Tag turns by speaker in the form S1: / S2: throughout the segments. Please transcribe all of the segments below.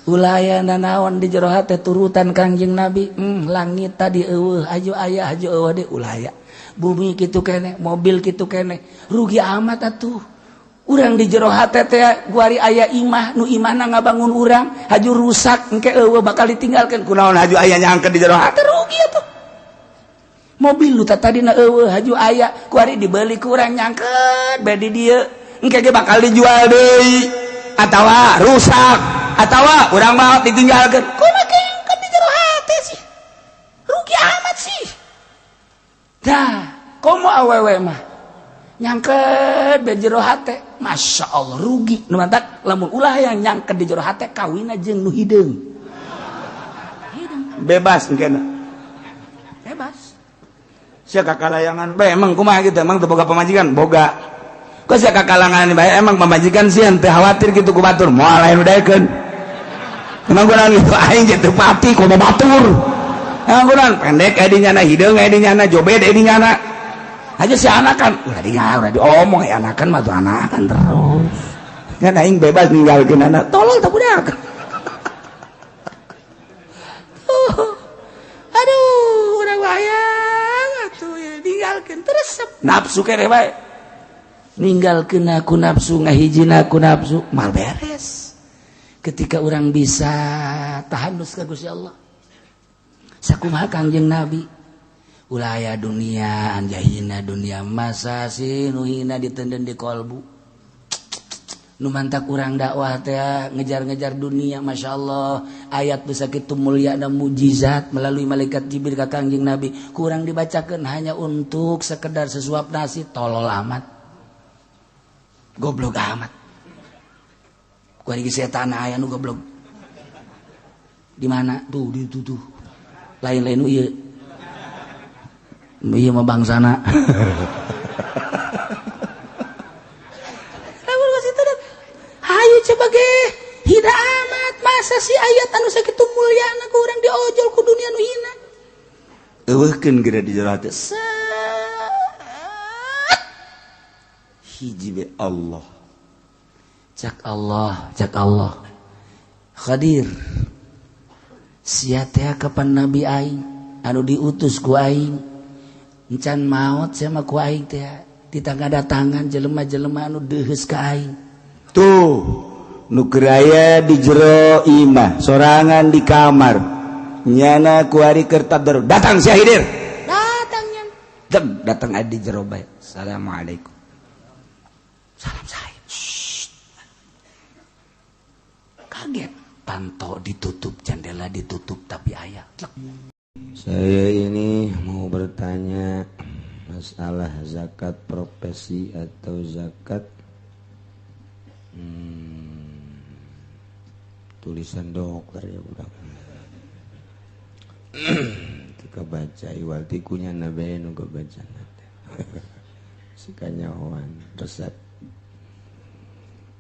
S1: Ulaya nanaon di jero hate turutan Kangjeng Nabi. Langit tadi haju aya haju de ulaya. Bumi kitu kene, mobil kitu kene. Rugi amat atuh. Urang di jero hate teh guari aya imah, nu imahna ngabangun urang, haju rusak engke bakal ditinggalkeun kunaon haju aya nyangkeun di jero hate rugi atuh. Mobil lu tadina haju aya, guari dibeli ku urang nyangkeun bae di dieu, engke ge bakal dijual deui atawa rusak atawa urang maot ditinggalkeun. Kumaha engkeun di jero hate sih? Rugi amat sih. Dah, komo awewe mah nyangket di jero hate, masya Allah rugi. Nu mantak lamun ulah yang nyangket di jero hate kawina jeung nu hideung. Bebas engkeuna. Bebas. Sia kakalayangan bae emang kumaha kitu emang teu boga pamajikan, boga. Kok sia kakalangan bae emang pamajikan sieun teu khawatir kitu ku batur, moal aya nu daekeun. Emang guna gitu aing teu pati kudu batur. Emang guna pendek aya dinyana, hideung aya dinyana, jobed aya dinyana. Aja si anakan udah diomong ya anakan mah tuh anakan terus kan aing bebas ninggalkeun anak tolol tak budak. Aduh urang wayang atuh ya ninggalkeun terus nafsu kere bae ninggalkeun aku nafsu ngahijina aku nafsu mal beres. Ketika orang bisa tahanus ka Gusti Allah sakumaha Kangjeng Nabi ulaya dunia anjahina dunia masa sih nuhina ditenden di kolbu nu mantak urang dakwah teh ngejar-ngejar dunia. Masya Allah ayat bisa kitu mulia dan mujizat melalui malaikat Jibril ka Kangjeng Nabi kurang dibacakan hanya untuk sekedar sesuap nasi. Tolol amat, goblok amat. Kuari setan aya nu goblok di mana tuh di tuh lain-lain nu ieu iya mah bangsana. Hayu coba ge hida amat masa si ayat anu sakitu mulyana ku urang diojol ku dunia nu hina. Eueuhkeun geura di jero hate. Hiji be Allah. Cak Allah. Hadir. Sia teh kapan nabi aing anu diutus ku aing. Encan maot sama ku aing teh ditangadatangan jelema-jelema anu deuheus ka aing. Tuh nu keraya di jero imah sorangan di kamar nyana ku ari keur tabdar datang si Hidir datang nyan datang adi jero bae assalamualaikum salam sae kaget panto ditutup jendela ditutup tapi aya. Saya ini mau bertanya masalah zakat profesi atau zakat tulisan dokter ya budak. Tika baca iwalti kunya nabe nu baca nate. Sikanyawan resep.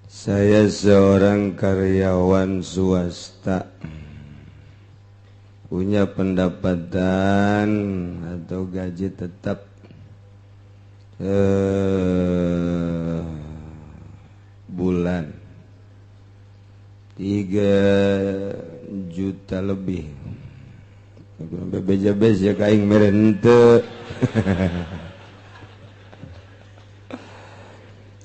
S1: Saya seorang karyawan swasta. Punya pendapatan atau gaji tetap bulan 3 juta lebih. Bebeja-beja ya kaing meren teu.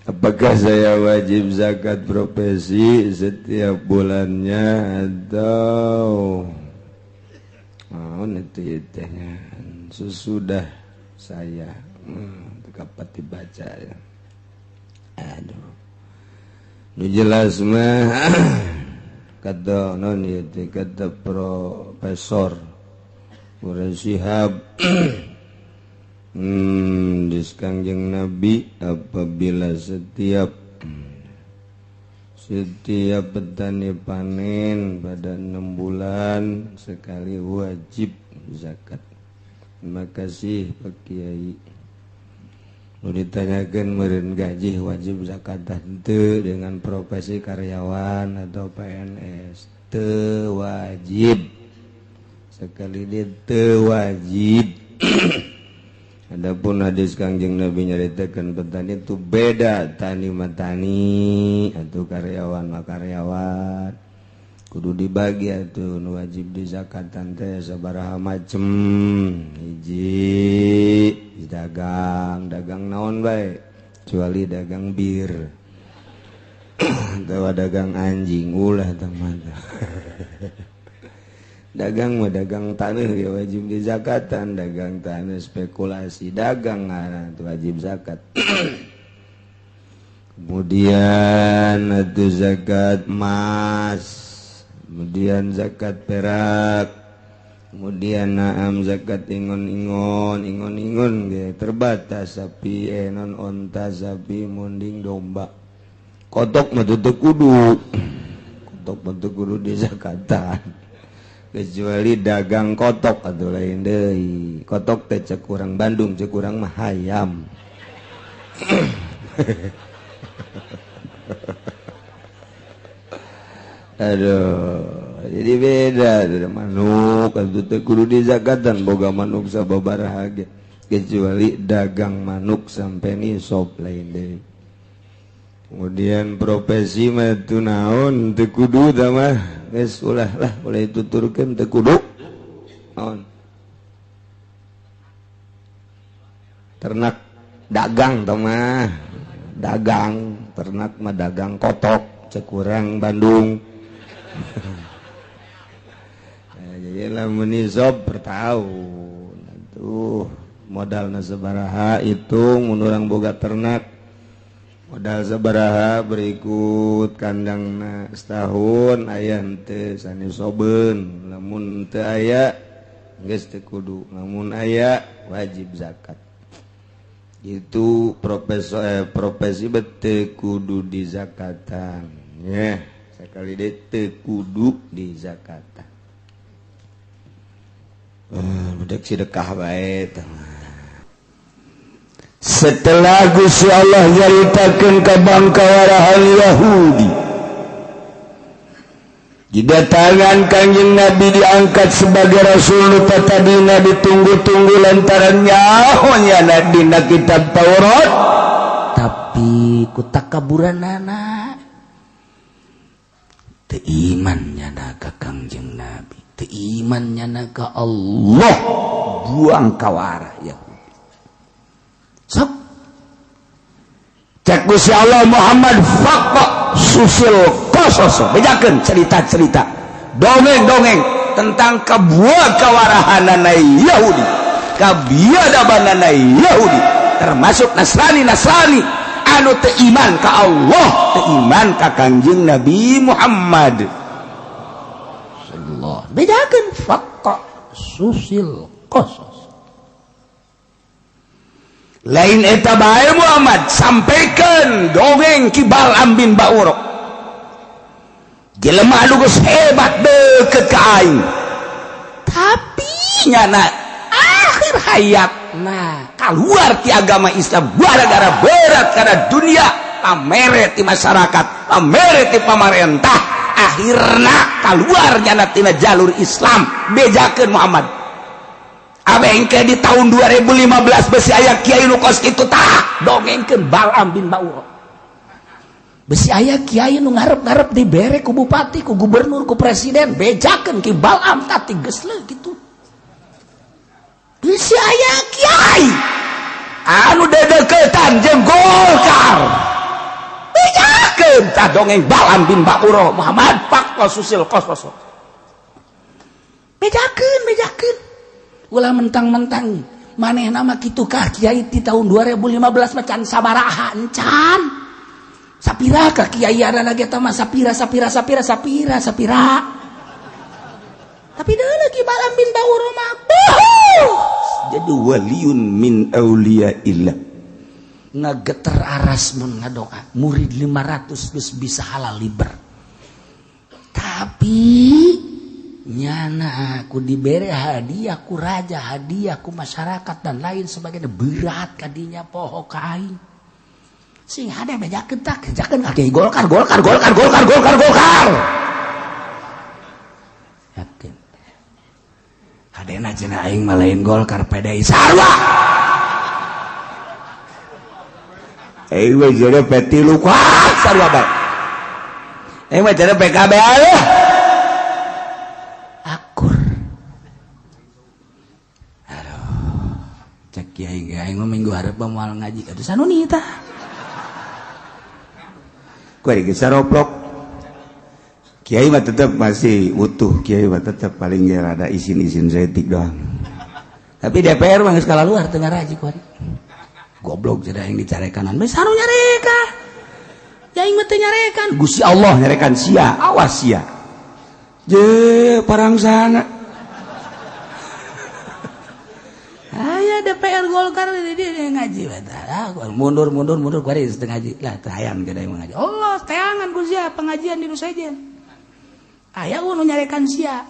S1: Apakah saya wajib zakat profesi setiap bulannya atau itu tehnya sesudah saya kapan dibaca ya. Aduh nu jelas mah kata non ieu kata profesor Murad Syihab di Kangjeng Nabi apabila setiap petani panen pada 6 bulan sekali wajib zakat. Terima kasih Pak Kiai. Mau ditanyakan meureun gaji wajib zakat teu dengan profesi karyawan atau PNS teu wajib. Sekali dia teu wajib. Adapun hadis Kangjeng Nabi nyaritakeun petani itu beda, tani mah tani atau karyawan mah karyawan.
S2: kudu dibagi atuh nu wajib di zakatan teh sabaraha macem. Hiji dagang naon bae kecuali dagang bir. Tawa dagang anjing ulah teman. Dagang mah dagang tanah ya wajib di zakatan, dagang tanah spekulasi dagang ngaran itu wajib zakat. Kemudian itu zakat emas, kemudian zakat perak, kemudian naam zakat ingon ge terbatas sapi non onta sapi munding domba. Kotok mah teu kudu. Kotok mah teu kudu di zakatan. Kecuali dagang kotok atuh lain deui. Kotok teh cek urang Bandung, cek urang mah hayam. Aduh, jadi beda manuk atuh teh kudu di zakatan boga manuk sababaraha ge. Kecuali dagang manuk sampai nisab lain deui. Kemudian profesi mah teu naon teu kudu tah mah geus ulah lah mulai tuturkeun teu kudu naon ternak dagang tah mah dagang ternak mah dagang kotok cek urang Bandung. Nah, jadi lamun nisab per tahun atuh modalna sabaraha itu mun urang boga ternak modal sabaraha berikut kandangna setahun aya henteu sanisobeun lamun teu aya geus teu kudu lamun aya wajib zakat. Itu profesi teu kudu di zakatan nya sakali deui teu kudu di zakatan. Budak sedekah bae tah. Setelah Gusti Allah nyaritakeun ka bangka warahan Yahudi didatangan Kanjeng Nabi diangkat sebagai rasul tadina ditunggu-tunggu lantaran nyahonya dina kitab Taurat tapi ku takaburanana teu iman nyana ka Kanjeng Nabi teu iman nyana ka Allah buang ka warah Yahudi. Sok cek Gusti Allah Muhammad fakta susil kosos bejakeun cerita-cerita dongeng-dongeng tentang kabuah kawarahanana Yahudi kabiadabanana Yahudi termasuk Nasrani anu teu iman ka Allah teu iman ka Kanjeng Nabi Muhammad sallallahu bejakeun fakta susil kosos. Lain eta bae Muhammad sampaikan dongeng ki Bal'am bin Ba'urah. Jelema anu geus hebat deukeut ka aing. Tapi nyana akhir hayatna kaluar ti agama Islam gara-gara berat kana dunia, pamere ti masyarakat, pamere ti pamarentah, akhirna kaluar nyana tina jalur Islam bejakeun Muhammad. Abengke di tahun 2015 besi aya kiai nu kos kitu tah dongengkeun Bal'am bin Ba'urah. Besi aya kiai nu ngarep-ngarep dibere ku bupati, ku gubernur, ku presiden, bejakeun ki Bal'am tah geus leuh kitu. Besi aya kiai anu dedeukeutan jeung Golkar. Bejakeun tah dongeng Bal'am bin Ba'urah Muhammad fakta susil kosos. Bejakeun ulah mentang-mentang maneh nama kitu kah kiai di tahun 2015 macan sabaraha encan sapira ka kiai ana ge teh mah sapira tapi deui lagi Bal'am bin Ba'urah mah jadi waliun min auliyaillah ngageter aras mun ngadoa murid 500 geus bisa halal liber tapi nyana aku diberi hadiah ku raja hadiah ku masyarakat dan lain sebagainya berat kadinya poho ka aing sing hade bejakeun tah kejakeun ka Golkar yakin hadena cenah aing mah lain Golkar PDI sarua aing we jadi peti luka sarua bae aing mah jadi PKB aya
S1: aing mah minggu hareup moal ngaji atuh sanuni tah.
S2: Kuwi geus saroplok. Kiai mah tetap masih utuh, kiai mah tetap paling ge rada isin-isin setik doang. Tapi DPR mah geus kalaluar teu ngaraji kuari. Goblok jadi aing dicarekanan, bae sanu nyareka. Ya aing mah teu nyarekan, Gusti Allah nyarekan sia, awas sia. Je parang sana. Aya DPR Golkar dia ngaji bae. Mundur kuari setengah ngaji. Lah teu hayang geus aing ngaji. Allah teangan ku sia pengajian di nu sajen. Aya nu nyarekan sia.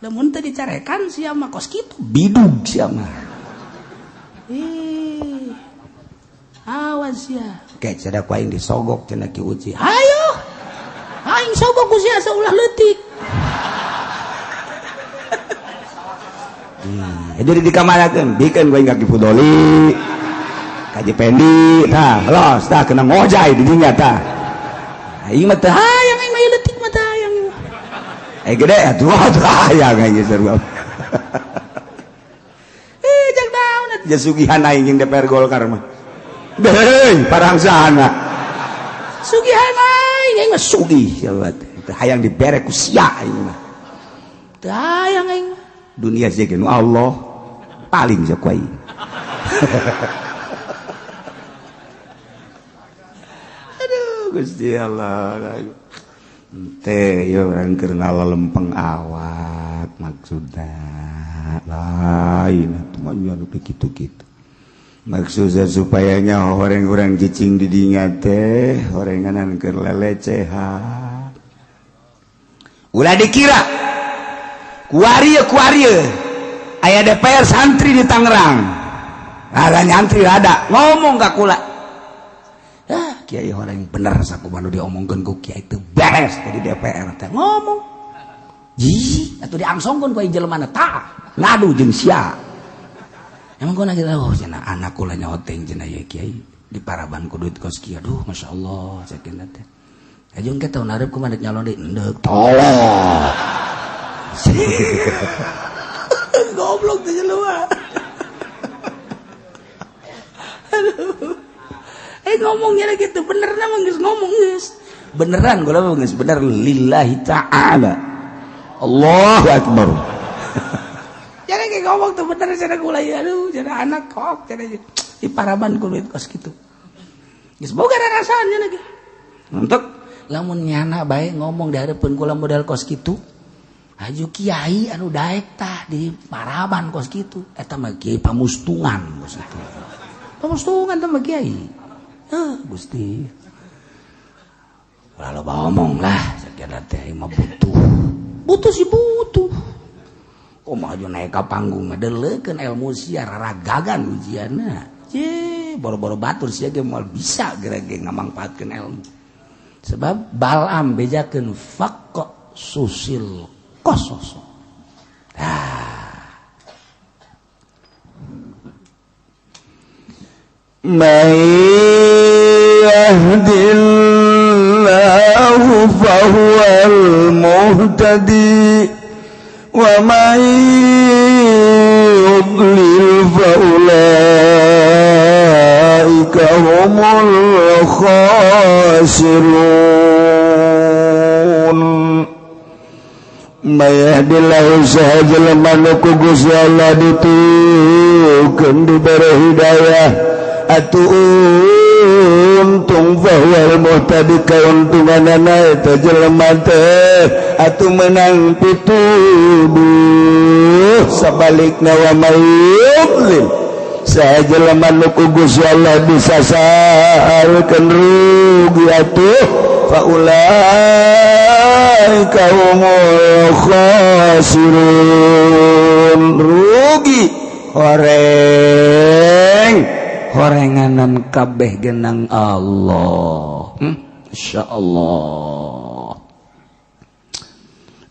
S2: Lamun teu dicarekan sia mah kos kitu bidug sia mah. Awas ya. Kayak sada ku aing disogok cenah Ki Uci. Hayo. Aing sogok ku sia saulah leutik. Jadi dikamanakeun, bikeun ku aing ka Ki Fudoli. Kaji Pendi, tah, los, tah kena ngojay di dinya tah. Aing mah teu hayang aing mah leutik mah teu hayang. Gede atuh hayang aing sarua. Jak daun atuh jasugihan aing jeung DPR Golkar mah. Deh, parang sana. Sugihan aing mah sugih sia teh. Hayang dibere ku sia aing mah. Teu hayang aing. Dunia sia ge nu Allah paling sia ku aing. Aduh, Gusti Allah. Teh yo urang keur ngalalempeng awak maksudna. Lain atuh mah nya kitu-kitu. Maksudnya supayanya orang-orang cicing di dinya teh horenganan keur lelecehan. Ulah dikira kuarieu aya DPR santri di Tangerang. Ada nyantri ada ngomong ka kula. Kiai orang bener sakumaha nu diomongkeun ku kiai teu beres di DPR teh ngomong. Ji atuh diangsongkeun ku jelema tah ngadu jeung sia. Emang gue nanya oh cina anakku lah nyoteng cina ya kiai di Paraban ku duit kos kiai aduh masya Allah cekin nanti aja nggak tahu narip ku mandek nyalon deh ndek tolong goblok tuh jelema aduh ngomongnya lagi gitu bener nama guys ngomong guys beneran gue lah guys bener lillahi ta'ala Allahu Akbar. Jangan kayak ngomong tuh bener cara gulai aduh cara anak kok cara di Paraban ku duit kos gitu. Geus boga rasanya lagi. Untuk lamun nyana bae ngomong di hareupeun kula modal kos kitu. Aju kiai anu daek tah di Paraban kos kitu. Eta mah kiai pamustungan kos kitu. Pamustungan teh mah kiai. Gusti. Lalu ngomong lah sakira teh mah butuh. Butuh sih butuh. Maju naik ke panggung ngedeleukeun ilmu sia raragagan ujianna. Boro-boro batur sia ge moal bisa gerege ngamangpaatkeun ilmu. Sebab Balam bejakeun faqqa susil qasas. May yahdillahu fahuwal muhtadi. وَمَنْ يُضْلِلْ فَأُولَئِكَ هُمُ الْخَاسِرُونَ مَنْ يَهْدِ اللَّهُ سَهَجَلَ مَنُكُ Gusti Allah ditukeun dibere hidayah untung fahuwal muhtadi kauntunganana eta jelema teh atuh menang pituduh sabalikna wa mayyudlil sajelema nu ku Gusti Allah disasarkeun rugi atuh faulaika humul khasirun rugi horenganan kabeh genang Allah. Insyaallah.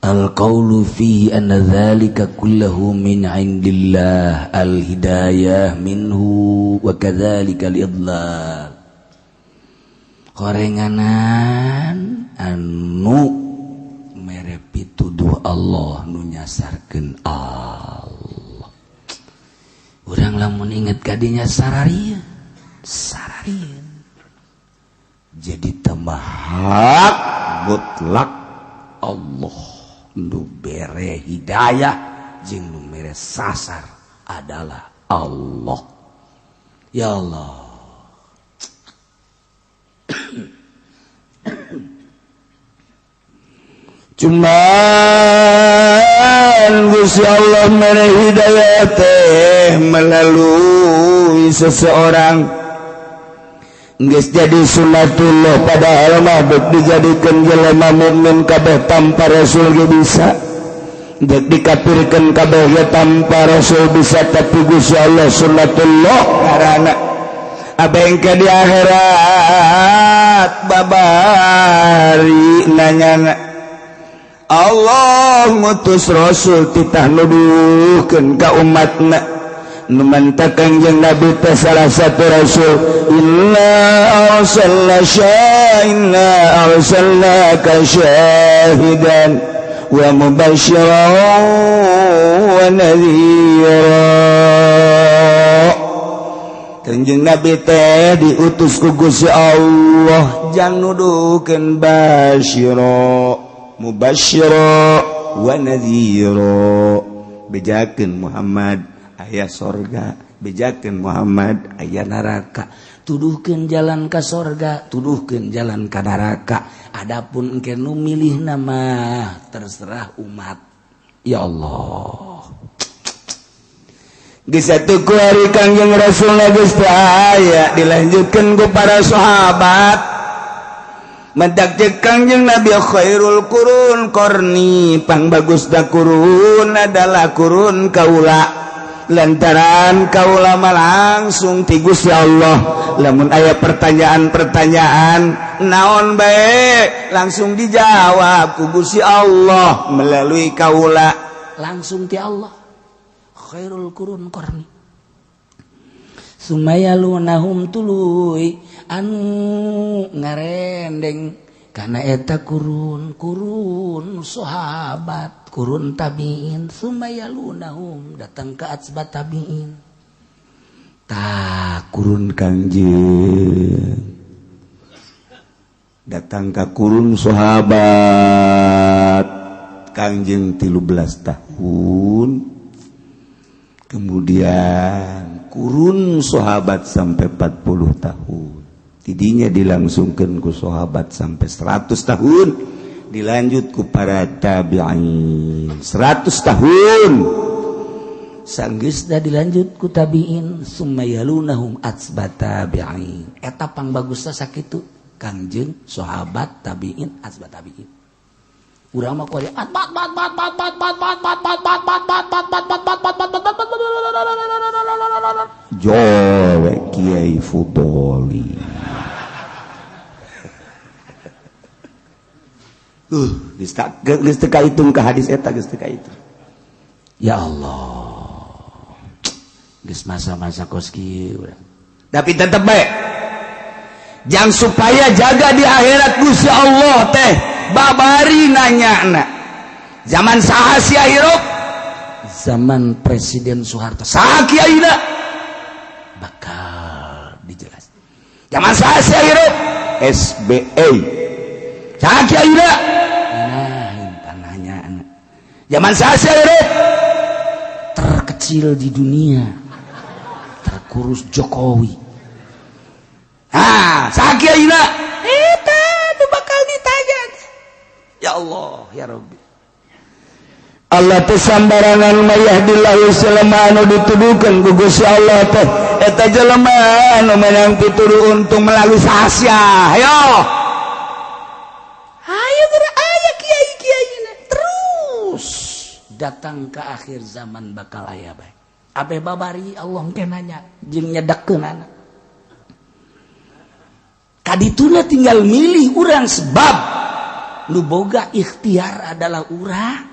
S2: Al-qaulu fi anna dzalika kulluhu min 'indillah al-hidayah minhu wa kadzalika al-idlal. Horenganan anu mere pituduh Allah nu nyasarkeun Allah.
S1: urang lamun inget kadinya sararieun
S2: jadi tambah hak mutlak Allah nu bere hidayah jeung nu mere sasar adalah Allah. Ya Allah. Cuman Gusti Allah mere hidayah teh melalui seseorang geus jadi sunnatullah padahal mah dek dijadikeun jelema mukmin kabeh tanpa rasul ge bisa dek dikafirkeun kabeh ge tanpa rasul bisa tapi Gusti Allah sunnatullah ngaranna abengke di akhirat babari nanyana Allah ngutus rasul titah nuduhkeun ka umatna numantakan jeung Nabi teh salah satu rasul inna arsalnaka syahidan wa mubasysyiran wa nadhira. Kanjeng Nabi teh diutus ku Gusti Allah jang nuduhkeun basyira mubasysyiran wa nadhira bejakeun Muhammad aya sorga bejakeun Muhammad aya neraka tuduhkeun jalan ka sorga tuduhkeun jalan ka neraka adapun engke nu milih nama terserah umat. Ya Allah geus atuh ku hari Kangjeng Rasulna geus teu aya dilanjutkeun ku para sahabat mentak cek Kangjeng Nabi khairul qurun qarni pangbagusna qurun adalah qurun kaula lantaran kaula mah langsung ti Gusti Allah lamun aya pertanyaan-pertanyaan naon bae langsung dijawab ku Gusti Allah melalui kaula langsung ti Allah khairul qurun qarni sumayalunahum tuluy anu ngarendeng kana eta kurun sahabat kurun tabiin sumayalunahum datang ke atsbat tabiin tak kurun Kangjeng datang ke kurun sahabat Kangjeng 13 tahun kemudian kurun sahabat sampai 40 tahun tidinya dilangsungkan ku sahabat sampai 100 tahun dilanjut ku para tabi'in 100 tahun sanggeusna dilanjut ku tabi'in sumayalunahum atsbat tabi'in eta pangbagusna sakitu Kangjeng sahabat tabi'in atsbat tabi'in urang mah kuari jowe Kiai Fudoli geus teu kahitung ka hadis eta geus teu kahitung. Ya Allah geus masa-masa kos kieu urang tapi tetep bae jang supaya jaga di akhirat Gusti Allah teh babari nanyana zaman saha sia hirup zaman Presiden Soeharto saha kiaina bakal dijelas zaman saha sia hirup SBY saha kiaina tanahnya anak zaman saha sia hirup terkecil di dunia terkurus Jokowi saha kiaina eta nu bakal ditanya. Ya Allah ya Rabbi Allah teh sambarangan mayahdillahu selama anu dituduhkeun ku Gusti Allah teh eta jelema anu menang pituduh untung melalui sahasia ayo geura aya kiai-kiaina terus datang ke akhir zaman bakal aya bae abe babari Allah engke nanya jeung nyedekkeunana kadituna tinggal milih urang sebab nu boga ikhtiar adalah urang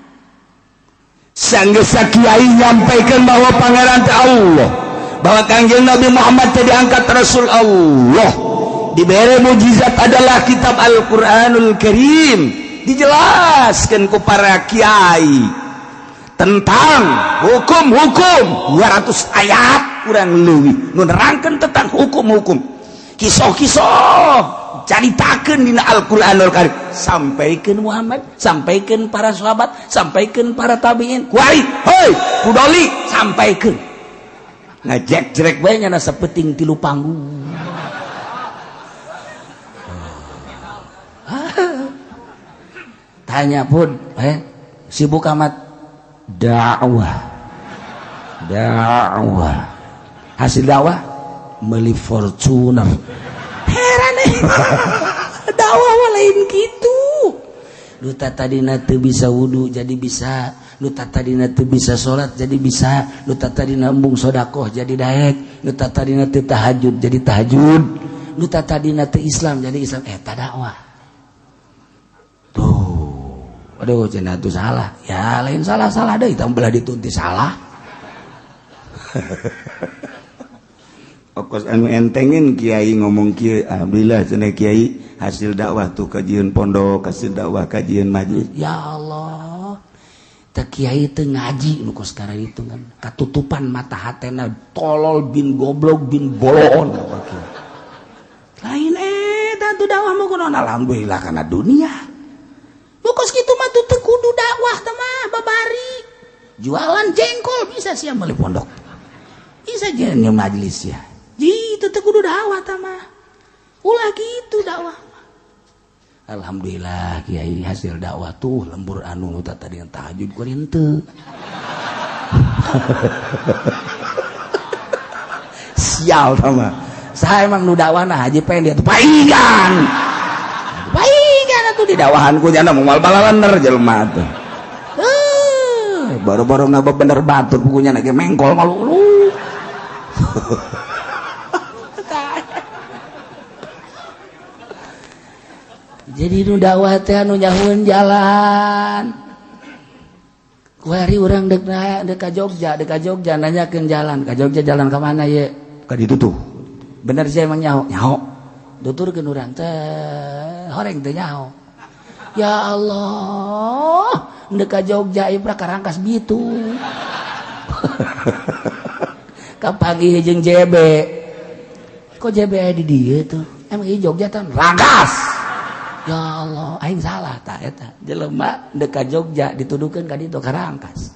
S2: sanggeus kiai nyampaikan bahwa pangeran Allah bahwa Kangjeng Nabi Muhammad teh diangkat Rasul Allah diberi mukjizat adalah kitab Al-Qur'anul Karim dijelaskan ku para kiai tentang hukum-hukum 200 ayat kurang leuwih nu nerangkeun tentang hukum-hukum kisah-kisah caritakeun dina Al-Qur'anul Karim sampaikeun Muhammad sampaikeun para sahabat sampaikeun para tabi'in kuari heuy kudoli sampaikeun ngajek-jerek bae nya sapeting 3 panggung tanya pun sibuk amat dakwah hasil dakwah beli Fortuner heran dakwah lain gitu lu tadina teu bisa wudu jadi bisa lu tadina teu bisa salat jadi bisa lu tadina embung sedekah jadi daek lu tadina teu tahajud jadi tahajud lu tadina teu Islam jadi Islam eta dakwah tuh aduh cenah tuh salah ya lain salah deui tah belah ditunti salah okos anu entengin kiai ngomong kieu alhamdulillah cenah kiai hasil dakwah tuh kajian pondok hasil dakwah kajian majelis ya Allah teh kiai teu ngaji nu kos karena itu kan katutupan mata hatena tolol bin goblok bin bolon lain eta tuh dakwah mah kunaon alhamdulillah kana dunia nu kos kitu mah teu kudu dakwah teh mah babari jualan jengkol bisa sia meuli pondok bisa jeung majelis ya ji teu kudu dakwah teh mah ulah gitu dakwah alhamdulillah kiai hasil dakwah tuh lembur anu tadi tahajud kuring teu sial teh mah saha emang nu dakwahna haji pengen dia teh paingan atuh di dawahanku nya moal balalaner jelema teh baru-baru ngaba bener batur bukunya na ge mengkol malulu jadi nu dakwah teh anu nyahueun jalan kuari urang dek ka Jogja nanyakeun jalan ka Jogja jalan ka mana ye ka ditu tuh bener sih emang nyaho tuturkeun urang teh horeng teh nyaho ya Allah ndek ka Jogja ibra karangkas bitu kapagi jeung JB kok JB aya di dieu tuh emang ieu Jogja teh rangkas ya Allah aing salah tah eta jelema ndek ka Jogja dituduhkeun ka ditu karangkas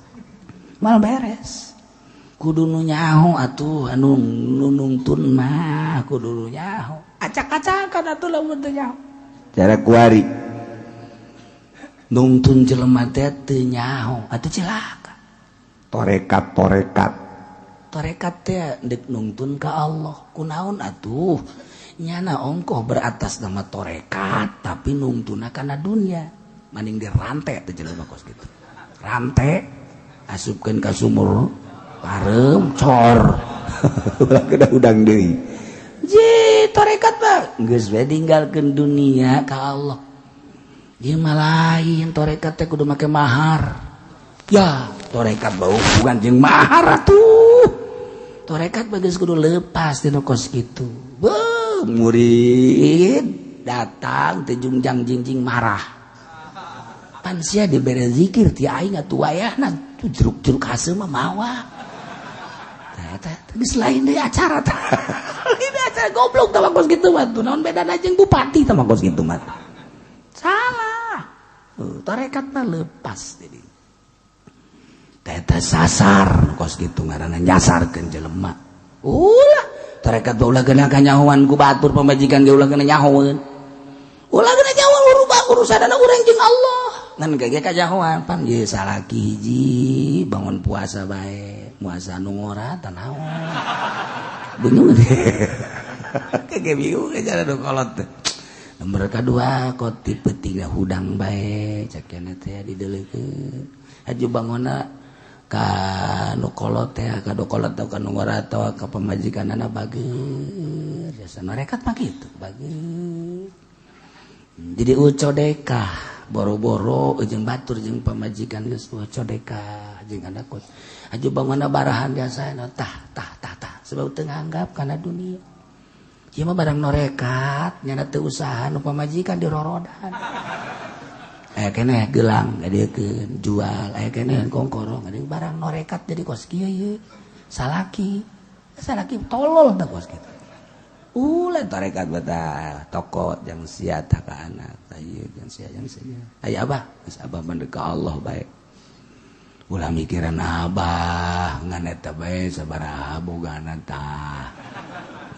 S2: mal beres kudu nu nyaho atuh anu nunungtun mah kudu nu nyaho acak-acakan atuh lamun teu nyaho cara kuari nungtun jelema teh teu nyaho atuh cilaka torekat teh dek nungtun ka Allah kunaon atuh nyana ongkoh beratas nama torekat tapi nungtuna kana dunia maning dirante teh jelema kos kitu rante asupkeun ka sumur pareum cor ulah kedah udang deui ji torekat mah geus we tinggalkeun dunia ka Allah ieu mah lain torekat teh kudu make mahar ya torekat bau hubungan jeung mahar atuh torekat bagus kudu lepas dina kos kitu murid datang teh jungjang jingjing marah pan sia dibere zikir ti aing atuh wayahna tuh jeruk-jeruk haseul mah mawa eta geus lain deui acara tah ini acara goblok tah kos kitu mah tuh naon bedana jeung bupati tah kos kitu mah salah tarekat mah lepas jadi teh sasar kos kitu ngaranna nyasarkeun jelema ulah tarekat ulah geuna kanyahoan ku batur pamajikan ge ulah geuna nyahoeun ulah geuna nyahoan urusanna urang jeung Allah ngan ge kanyahoan pan ye salaki hiji bangun puasa bae puasa nu ngora tah naon bingung kege bingung cara do kolot teh nomor kedua koti petingna hudang bae cakena teh dideuleukeun haju bangona ka nu kolot teh ka do kolot teh ka nu ngarato ka pamajikanana bageur biasa narekat mah kitu bageur jadi ucodeka boro-boro jeung batur jeung pamajikan geus ucodeka jeung andakot haju bangona barahan biasana tah sebab teu nganggap kana dunia ieu mah barang norekat nyana teu usaha nu pamajikan dirorodan
S1: aya keneh gelang ngadekeun jual aya keneh kongkorong ngadekeun barang norekat jadi kos kieu ye salaki tolol tah kos kitu ulah tarekat betah toko jeung sia tah ka anak tah ieu jeung sia aya abah geus abah mendek ka Allah bae ulah mikiran abah ngan eta bae sabaraha bogana tah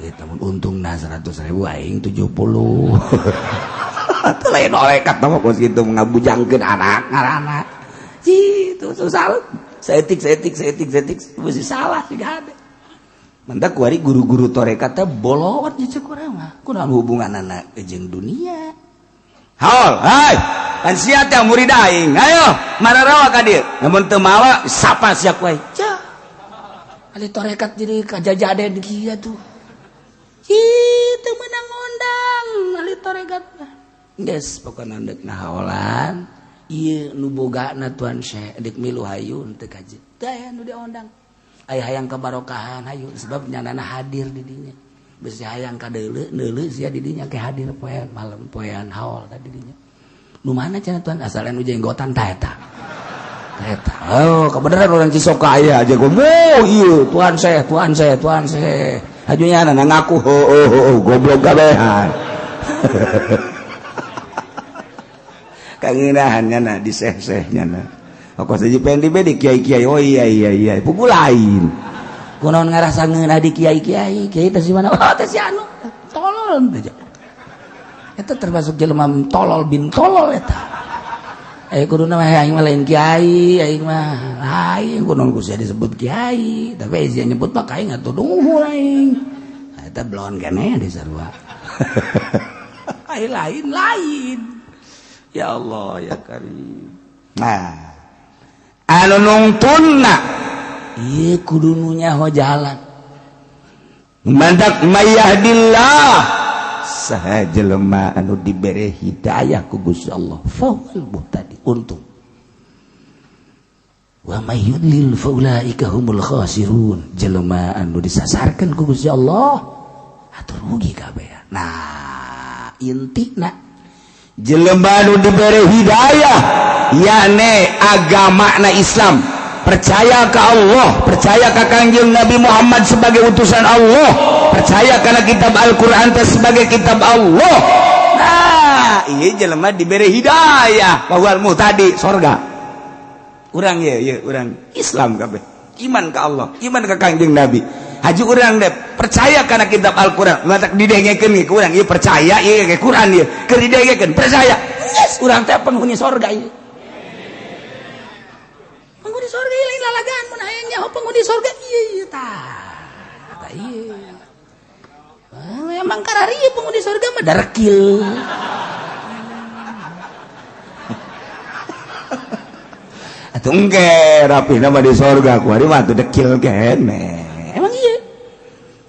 S1: eta mun untungna 100.000 aing 70 teu lain orekat mah kos kitu ngabujangkeun anak ngaranna kitu susah setik mesti salah siga hade mentak kuari guru-guru tarekat teh bolot jeung kurang mah kunaon hubunganna jeung dunia haul hai kan sia teh murid aing ayo mararawa ka dieu namun teu mawa sapa sia wae cah ali tarekat jadi kajajaden kieu tuh itu menang undang ali tarekat geus pokona deuk nahaolan ieu nu bogana tuan Syekh deuk milu hayu teu kaji teu aya nu diondang aya hayang kabarokahan hayu sebab nyanana hadir di dinya bisi hayang ka deuleu sia di dinya ke hadir poe malam poean haol tadi dinya nu mana cenah tuan asal nu jenggotan tah eta oh kebenaran orang Cisoka aya aja gomo ieu tuan Syekh hajunya anak ngaku goblok gabehan kangeunahannya na di seh-sehnya na kok saja pendi be di kiai-kiai oh iya pukul lain kunaon ngarasa ngeunah di kiai teh si mana oh teh si anu tolol teh eta termasuk jelema tolol bin tolol eta kuduna mah aing mah lain kiai aing mah lain kunaon ku sia disebut kiai tapi sia nyebut mah aing atuh dunguhul aing eta blon keneh di sarua aing lain ya Allah ya Karim nah anu nungtunna ieu kudu nu nyaho jalan mandak mayahdillah saha jelema anu dibere hidayah ku Gusti Allah fawal muhtadi untung wa may yudlil fa ulaika humul khasirun jelema anu disasarkeun ku Gusti Allah atuh rugi kabeh nah intina jelema anu dibere hidayah yakni agamana Islam percaya ke Allah percaya ke Kangjeng Nabi Muhammad sebagai utusan Allah percaya karena kitab Al-Quran sebagai kitab Allah nah iya jelema diberi hidayah bahwa muhtadi sorga urang ya urang Islam kabeh iman ke Allah iman ke Kangjeng Nabi haji urang deh percaya karena kitab Al-Quran matak didengekeun ke urang ieu percaya ieu ke Quran ieu keur didengekeun percaya yes urang teh penghuni sorga ieu penghuni sorga ieu lain lalagaan mun hayang nyaho penghuni sorga ieu tah ieu emang karari penghuni surga mah darekil atuh engke rapi nama di surga ku ari mah teu dekil kene emang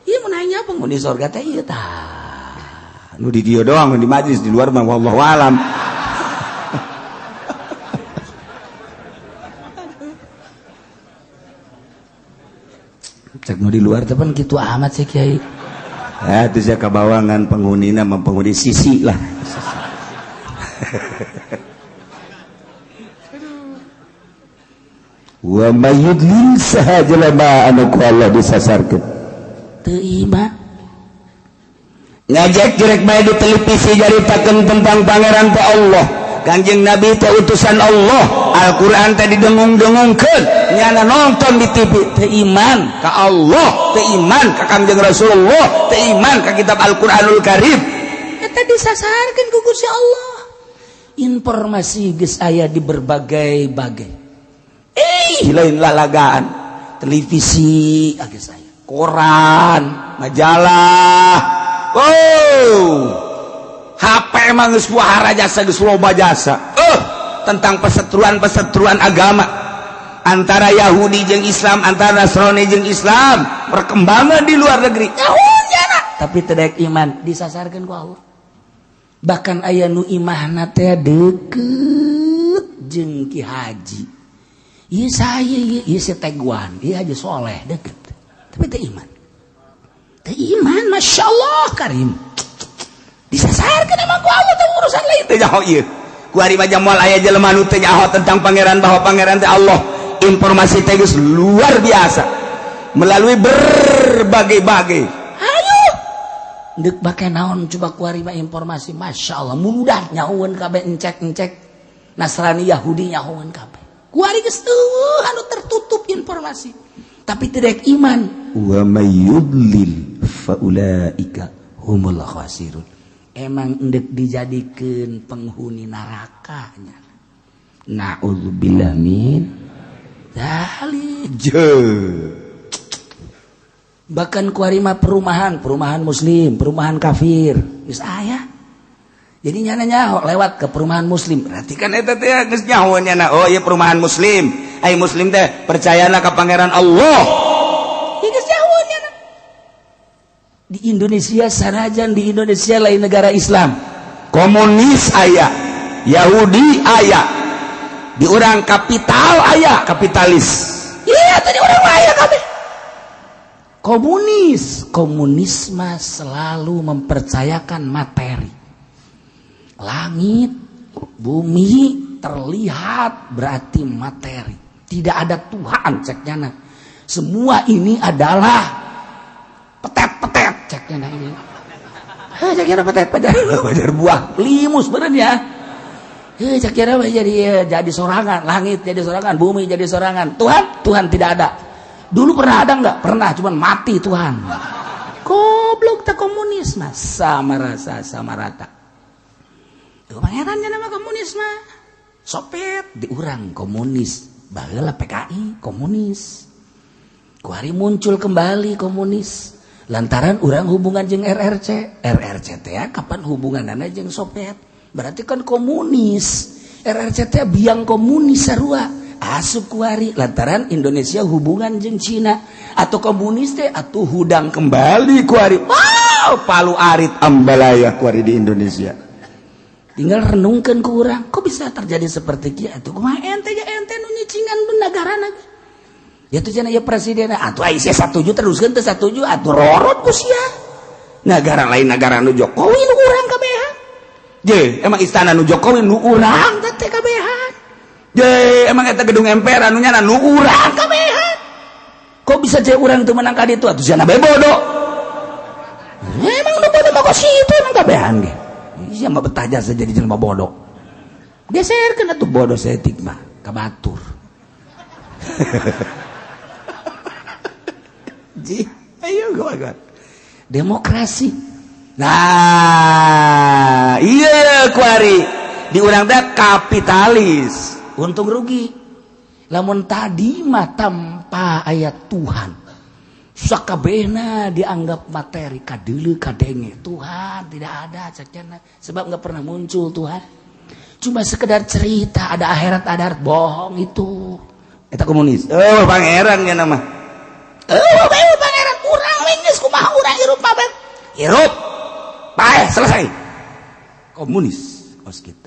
S1: iya mun nanya penghuni surga teh ieu tah nu di dieu doang di majlis di luar mah wallahu alam cek nu di luar teh pan kitu amat sih kiai itu saya kebawangan penghuni nama penghuni sisi lah wa mayyudlil sahajalama anu ku Allah disasarkeun teu iman ngajak jerek bae di televisi jaritakeun tentang pangeran teh Allah Kangjeng Nabi teh utusan Allah Al-Quran teh didengung-dengungkeun nyana nonton di TV teu iman ka Allah teu iman ka Kangjeng Rasulullah teu iman ka kitab Al-Quranul Karim eta disasarkeun ku Gusti Allah informasi geus aya di berbagai-bagai lain lalagaan televisi geus aya koran majalah HP emang geus wahara jasa geus loba jasa tentang perseteruan agama antara Yahudi jeung Islam antara Nasrani jeung Islam perkembangan di luar negeri nyahunyana tapi teu daek iman disasarkeun ku Allah bahkan aya nu imahna teh deukeut jeung Ki Haji ieu saya ieu si Tegwan ieu Haji Soleh deukeut tapi teu iman masyaallah Karim disasarkeun emang ku Allah teh urusan lain teh jauh ieu
S2: kuari mah moal aya jelema nu teh nyaho tentang pangeran bahwa pangeran teh Allah. Informasi teh geus luar biasa melalui berbagai-bagai.
S1: Ayo deuk bake naon coba kuari mah informasi masyaallah mudah nyahoeun kabeh encek-encek Nasrani Yahudi nyahoeun kabeh kuari geus anu tertutup informasi tapi tidak iman.
S2: Wa may yudlil faulaika humul khasirun. Emang endek dijadikeun penghuni nerakanya. Na'udzubillah min dzalik.
S1: Bahkan kuari mah perumahan muslim, perumahan kafir. Geus aya. Jadi nyana lewat ke perumahan muslim.
S2: Berarti kan eta teh geus nyaho nyana. Oh ieu perumahan muslim. Ai muslim teh percayana ka pangeran Allah.
S1: Ieu geus nyaho nyana. Di Indonesia sanajan di Indonesia lain negara Islam.
S2: Komunis aya, Yahudi aya. Di urang kapital aya, kapitalis.
S1: Iya tadi urang aya kabeh. Komunisme selalu mempercayakan materi. Langit, bumi terlihat berarti materi. Tidak ada Tuhan ceknya. Semua ini adalah petet-petet ceknya ini. Ceknya petet pajar buah limus benernya. Ceknya jadi sorangan, langit jadi sorangan, bumi jadi sorangan. Tuhan tidak ada. Dulu pernah ada nggak? Pernah, cuman mati Tuhan. Goblok tak komunisme sama rata. Tuh pangerannya nama komunisme. Soviet diurang komunis, baheula PKI komunis. Kuari muncul kembali komunis. Lantaran urang hubungan jeung RRC. RRC teh kapan hubunganana jeung Soviet? Berarti kan komunis. RRC teh biang komunis sarua. Asup kuari lantaran Indonesia hubungan jeung Cina atau komunis teh atuh hudang kembali kuari. Wow, palu arit ambalaya kuari di Indonesia. Tinggal renungkeun ku urang, kok bisa terjadi seperti kieu atuh kumaha ente nu nyicingan negarana. Ya tuh cenah ya presiden atuh ai sia satuju teruskeun teu satuju atuh rorot ku sia. Negara lain negara nu Jokowi nu urang kabehan. Je, emang istana nu Jokowi nu urang teh kabehan. Emang eta gedung MPR anu nyana nu urang kabehan. Kok bisa cek urang teu menang ka ditu atuh cenah bae bodoh. Emang nu bodoh mah situ emang kabehan ge. Iya mah betah jasa jadi jelema bodoh. Geserkeun atuh bodoh setik mah ka batur. Ji, ayo go. Demokrasi. Nah, iya kuari di urang teh kapitalis. Untung rugi. Lamun tadi mah tanpa ayat Tuhan. Sakabehna dianggap materi kadeuleu kadenge. Tuhan tidak ada cekna sebab enggak pernah muncul Tuhan. Cuma sekedar cerita ada akhirat bohong itu. Eta komunis. Oh, pangeran nya nama. Pangeran urang geus kumaha urang hirup babet. Hirup. Bae selesai. Komunis. Os kitu.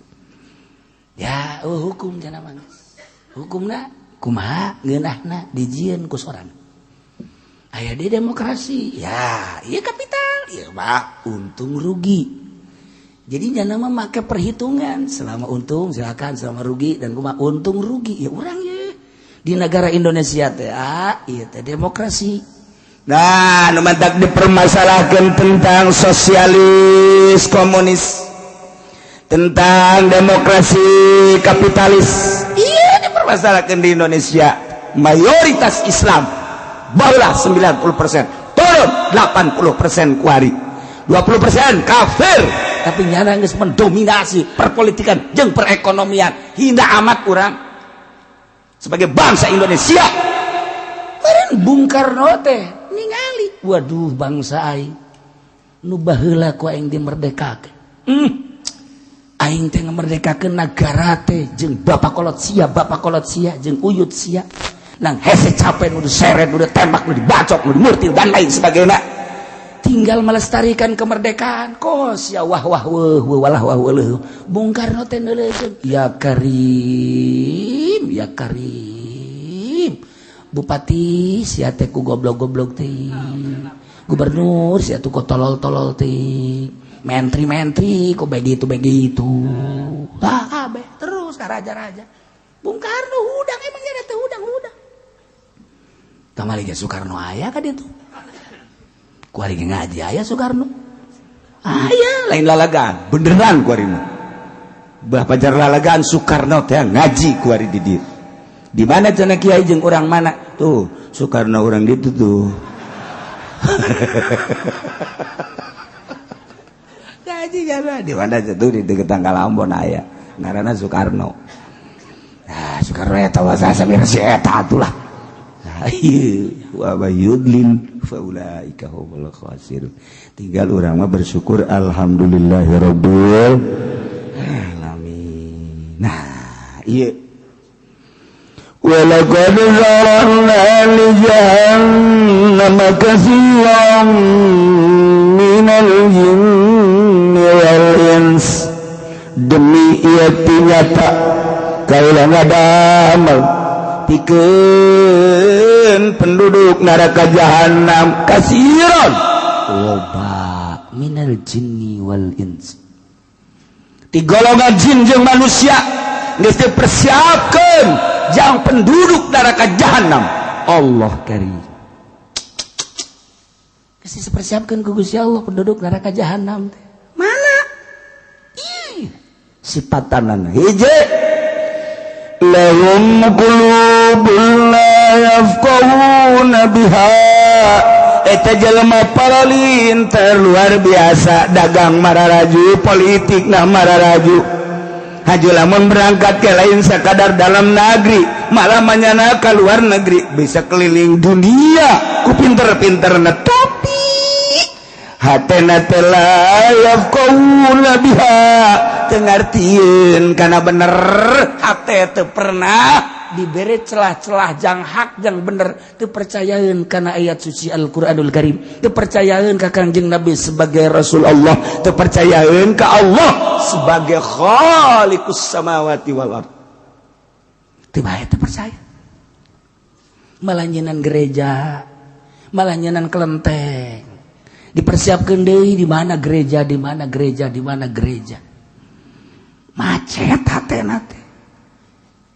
S1: Ya, hukum cenah mah. Hukumna kumaha ngeunahna dijieun ku sorang. Aya di demokrasi. Ya, ieu kapital, ieu mah untung rugi. Jadi jangan mah make perhitungan, selama untung silakan, selama rugi dan kumaha untung rugi. Ya urang ye. Di negara Indonesia teh ieu teh demokrasi. Nah, nu mantak dipermasalahkeun tentang sosialis komunis. Tentang demokrasi kapitalis. Iya dipermasalahkan di Indonesia. Mayoritas Islam barulah 90%. Turun 80% kuari. 20% kafir. Tapi nyana geus mendominasi perpolitikan jeung perekonomian. Hina amat urang sebagai bangsa Indonesia. Meureun Bung Karno teh ningali, waduh bangsa aing nu baheula ku aing dimerdekakeun. Aing teh ngamerdekakeun nagara teh jeung bapak kolot sia jeung uyut sia nang hese capek nu diseret nu ditembak nu dibacok nu dimurtil dan lain sebagainya. Tinggal melestarikan kemerdekaan kos ya wah walah Bung Karno teh neuleukeun ya Karim bupati sia teh ku goblok-goblok teh gubernur sia teh ku tolol-tolol teh menteri kok begitu terus ka raja-raja Bung Karno udang emang ada teh udang kamari ge Soekarno aya ka ditu kuari ge ngaji aya Soekarno aya
S2: lain lalagaan beneran kuari mah bah pajar lalagaan Soekarno teh ngaji kuari di dieu di mana cenah kiai jeung urang mana tuh Soekarno urang ditu tuh
S1: ngaji kana
S2: di mana tuh di deket tanggal Ambon aya ngaranna Soekarno. Nah Soekarno eta wasa samira si eta atulah wa yudlin faulaika humul khasirun. Tinggal urang mah bersyukur alhamdulillahirabbil alamin. Nah ieu walaqad zara'na li jahannama katsiran minal jinni wal ins demi ieu nyata kaula ngadamel pikeun penduduk neraka jahanam katsiran
S1: loba minal jinni wal ins
S2: ti golongan jin jeung manusia geus dipersiapkeun jang penduduk neraka jahanam Allah karim
S1: geus dipersiapkeun ku Gusti Allah penduduk neraka jahanam teh mana
S2: sipatanana hiji lahum qulubun la yafqahuna biha eta jelema paralin terluar biasa dagang mararaju politik nah mararaju haju lamun berangkat ke lain sakadar dalam negeri malah manyana ke luar negeri bisa keliling dunia ku pinter-pinterna tapi hatena teh la yafqahuna biha teu ngartieun kana bener hate teu pernah diberi celah-celah jang hak jang bener teu percayaeun kana ayat suci Al-Qur'anul Karim teu percayaeun ka Kangjeng Nabi sebagai Rasul Allah teu percayaeun ka Allah sebagai Khaliqus samawati wal ard teu bae teu percaya malah nyeunaan gereja malah nyeunaan kelenteng dipersiapkeun deui di mana gereja macet hatena teh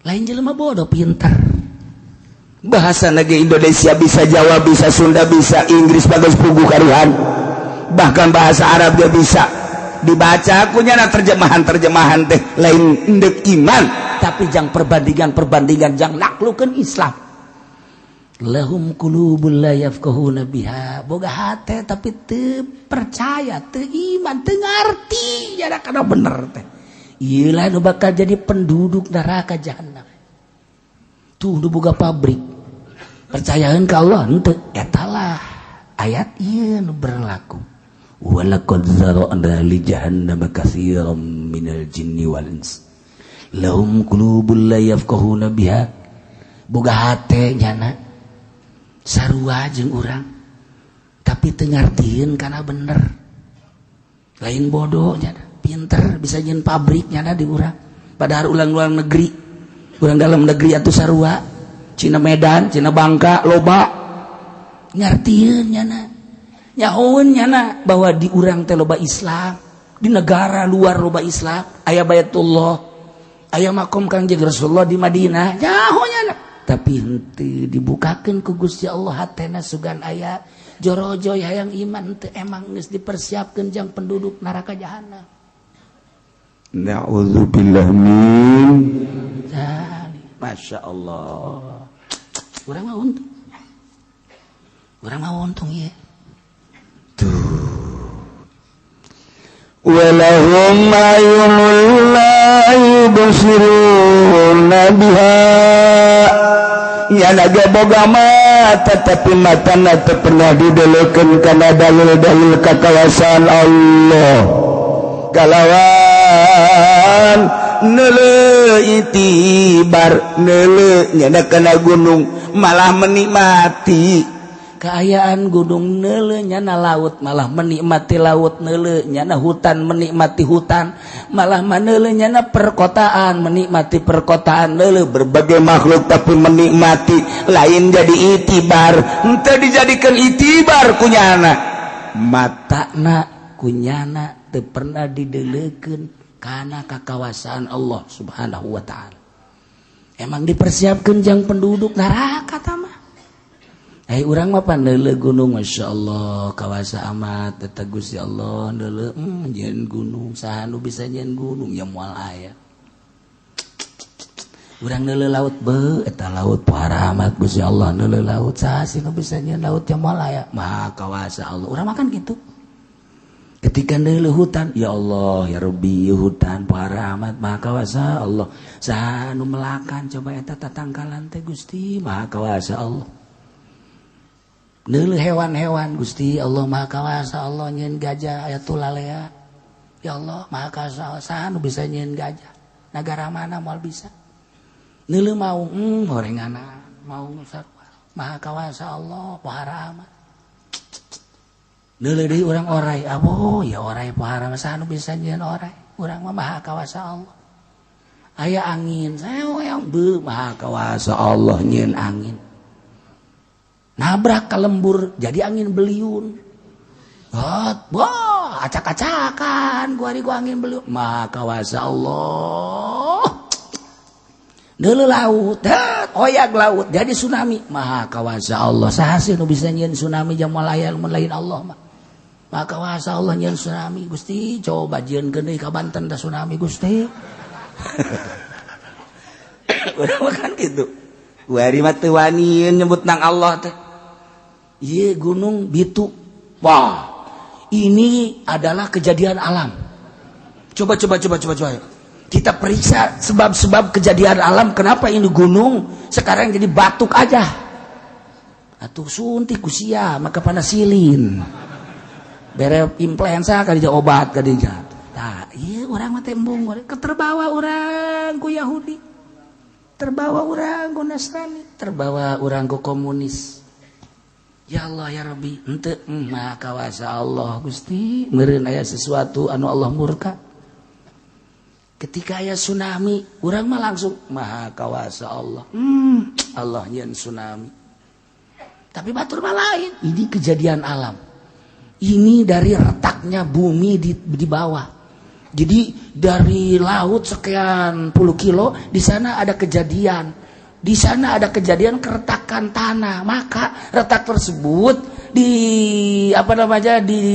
S2: lain jelema bodoh pinter bahasa nage Indonesia bisa Jawa bisa Sunda bisa Inggris bagus puguh karuhan bahkan bahasa Arab dia bisa dibaca kunyana terjemahan teh lain endek iman tapi jang perbandingan jang naklukeun Islam lahum qulubul la yafqahuna biha boga hate tapi teu percaya teu iman teu ngarti nya kana bener teh ieu lah nu bakal jadi penduduk neraka jahanam tuh nu boga pabrik percayaeun ka Allah henteu eta lah ayat ieu nu berlaku walaqad zara'na li jahannama katsiran minal jinni wal ins lahum qulubul la yafqahuna biha boga hate nyana sarua jeung urang tapi teu ngartieun kana bener lain bodoh nya pinter bisa nyeun pabrik nya di urang padahal ulang negeri urang dalam negeri atuh sarua Cina Medan Cina Bangka loba ngartieun nya nyahoeun nya bahwa di urang teh loba Islam di negara luar loba Islam aya Baitullah aya makom Kangjeng Rasulullah di Madinah nyaho nya tapi henteu dibukakeun ku Gusti Allah hatena sugan aya jorojoy hayang iman teu emang geus dipersiapkeun jang penduduk neraka jahanam. Na'udzubillah min dzalik. Masyaallah.
S1: Urang mah untung ya.
S2: Tuh. Walahum ayunul la yubsiruna biha yana boga mata tapi matana teu pernah didelekeun kana dalil-dalil kakawasan Allah kalawan neuleuh itibar neuleuh nyana kana gunung malah menikmati
S1: keayaan gunung neuleuh nyana laut malah menikmati laut neuleuh nyana hutan menikmati hutan malah maneuleuh nyana perkotaan menikmati perkotaan neuleuh berbagai makhluk tapi menikmati lain jadi itibar henteu dijadikeun itibar kunyana
S2: matana
S1: kunyana teu pernah didelekeun kana kakawasan Allah Subhanahu wa taala. Emang dipersiapkeun jang penduduk neraka tah mah. Urang mah pandeuleu gunung masyaallah kawasa amat eta Gusti Allah deuleu nyeun gunung saha nu bisa nyeun gunung ya moal aya. Urang deuleu laut eta laut pohara amat Gusti Allah deuleu laut saha sih nu bisa nyeun laut ya moal aya maha kawasa Allah. Urang makan kitu. Ketika deuleu hutan ya Allah ya Rabbi hutan pohara amat maha kawasa Allah. Saha nu melakan coba eta tatangkalan teh Gusti maha kawasa Allah. Neuleuh hewan-hewan Gusti Allah maha kawasa Allah nyeun gajah aya tulalea ya Allah maha kawasa saha nu bisa nyeun gajah nagara mana moal bisa neuleuh maung gorenganna maung sarua maha kawasa Allah pohara amat neuleuh deui urang orai aboh ya orai pohara mah saha nu bisa nyeun orai urang mah maha kawasa Allah aya angin saeong maha kawasa Allah nyeun angin nabrak ke lembur jadi angin beliun wah acak-acakan gua angin beliun maha kawasa Allah deuleu laut hoyak laut jadi tsunami maha kawasa Allah saha sih nu bisa nyeun tsunami jang moal aya mun lain Allah mah maha kawasa Allah nyeun tsunami Gusti coba jieunkeun deui ka Banten da tsunami Gusti urang makan kitu Wari mah teu wani nyebut nang Allah teh. Ieu gunung Bitu. Wah. Ini adalah kejadian alam. Coba. Kita periksa sebab-sebab kejadian alam kenapa ini gunung sekarang jadi batuk aja. Atuh suntik ku sia maka panasilin. Bere influenza ka dia obat ka dia. Tah, ieu urang mah tembung keterbawa urang ku Yahudi. Terbawa orang ku Nasrani, terbawa orang ku komunis. Ya Allah ya Rabbi, henteu maha kawasa Allah Gusti, meureun aya sesuatu anu Allah murka. Ketika aya tsunami, urang mah langsung maha kawasa Allah. Allah nyeun tsunami. Tapi batur mah lain, ini kejadian alam. Ini dari retaknya bumi di bawah. Jadi dari laut sekian puluh kilo di sana ada kejadian. Di sana ada kejadian keretakan tanah. Maka retak tersebut di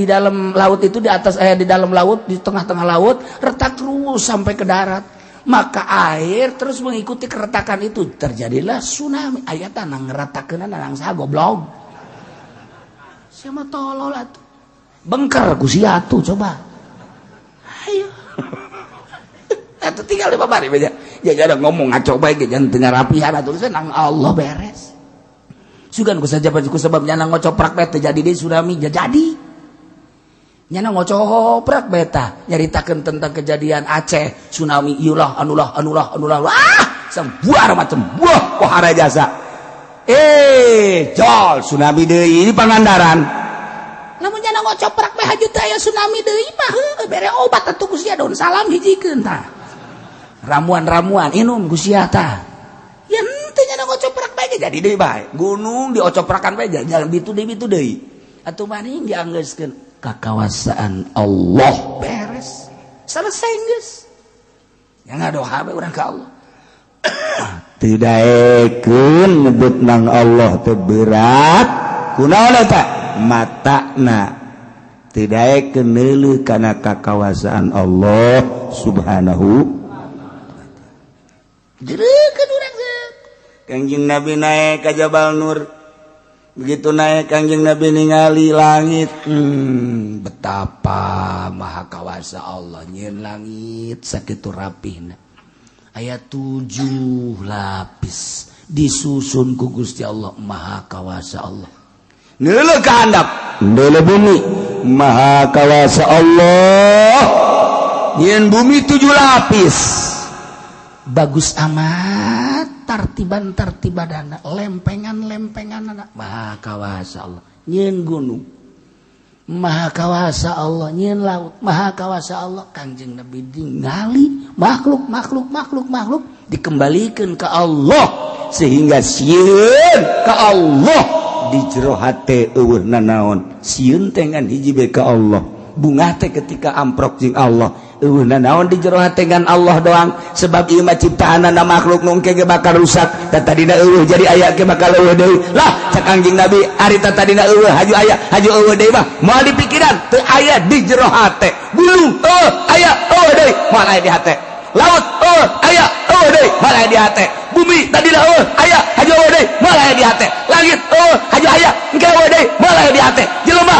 S1: dalam laut itu di atas di dalam laut di tengah-tengah laut retak terus sampai ke darat. Maka air terus mengikuti keretakan itu terjadilah tsunami. Aya tanah ngeretakeun nang saha goblok. Siapa tolol atuh. Bengker ku sia atuh coba. Ayo. Itu tinggal di babari beja. Ya ada ngomong ngaco bae ge jangan tengah rapihan atuh nang Allah beres. Sugan ku saja ku sebab nyana ngocoprak bae teh jadi deui tsunami jadi. Nyana ngocoprak bae tah nyaritakeun tentang kejadian Aceh tsunami ieulah anulah. Sembuar macam buah pohara jasa. Jol tsunami deui ini Pangandaran. Lamun nyana ngocoprak bae haju teh aya tsunami deui mah bere obat atuh ku sia daun salam hijikeun tah. Ramuan inum ku sia tah. Ya henteu nyana ngocoprak bae jadi deui bae. Gunung diocoprakan bae jalan bitu deui. Atuh maning dianggeuskeun kakawasaan Allah beres. Selesai geus. Ya ngadoha bae urang ka Allah. Teu daekeun nyebut nang Allah teu berat. Kunaon eta? Matana tidak kenelu karena kekawasaan Allah Subhanahu jeurekeun urang Kangjeng Nabi naik ka Jabal Nur begitu naik Kangjeng Nabi ningali langit betapa maha kawasa Allah nyeun langit sakitu rapihna aya 7 lapis disusun ku Gusti Allah maha kawasa Allah. Neuleuh ka handap, neuleuh bumi, maha kawasa Allah. Nyeun bumi 7 lapis. Bagus amat, tartiban-tartibadana, lempengan-lempenganana, maha kawasa Allah. Nyeun gunung, maha kawasa Allah. Nyeun laut, maha kawasa Allah. Kangjeng Nabi ningali makhluk dikembalikan ke Allah sehingga sieun ka Allah. Di jero hate eueuh nanaon sieun teh ngan hiji bae ka Allah
S2: bunga teh ketika amprok jeung Allah naon di jero hate ngan Allah doang sebab ieu mah ciptaanna makhluk nu engke ge bakal rusak da tadina eueuh jadi aya ge bakal eueuh deui lah cak anjing Nabi ari tadina eueuh haju aya haju eueuh deui mah moal dipikiran teu aya di jero hate gunung aya eueuh deui moal aya di hate laut aya eueuh deui moal aya di hate bumi tadina aya haju eueuh deui moal aya di hate langit haju aya engke eueuh deui moal aya di hate jelema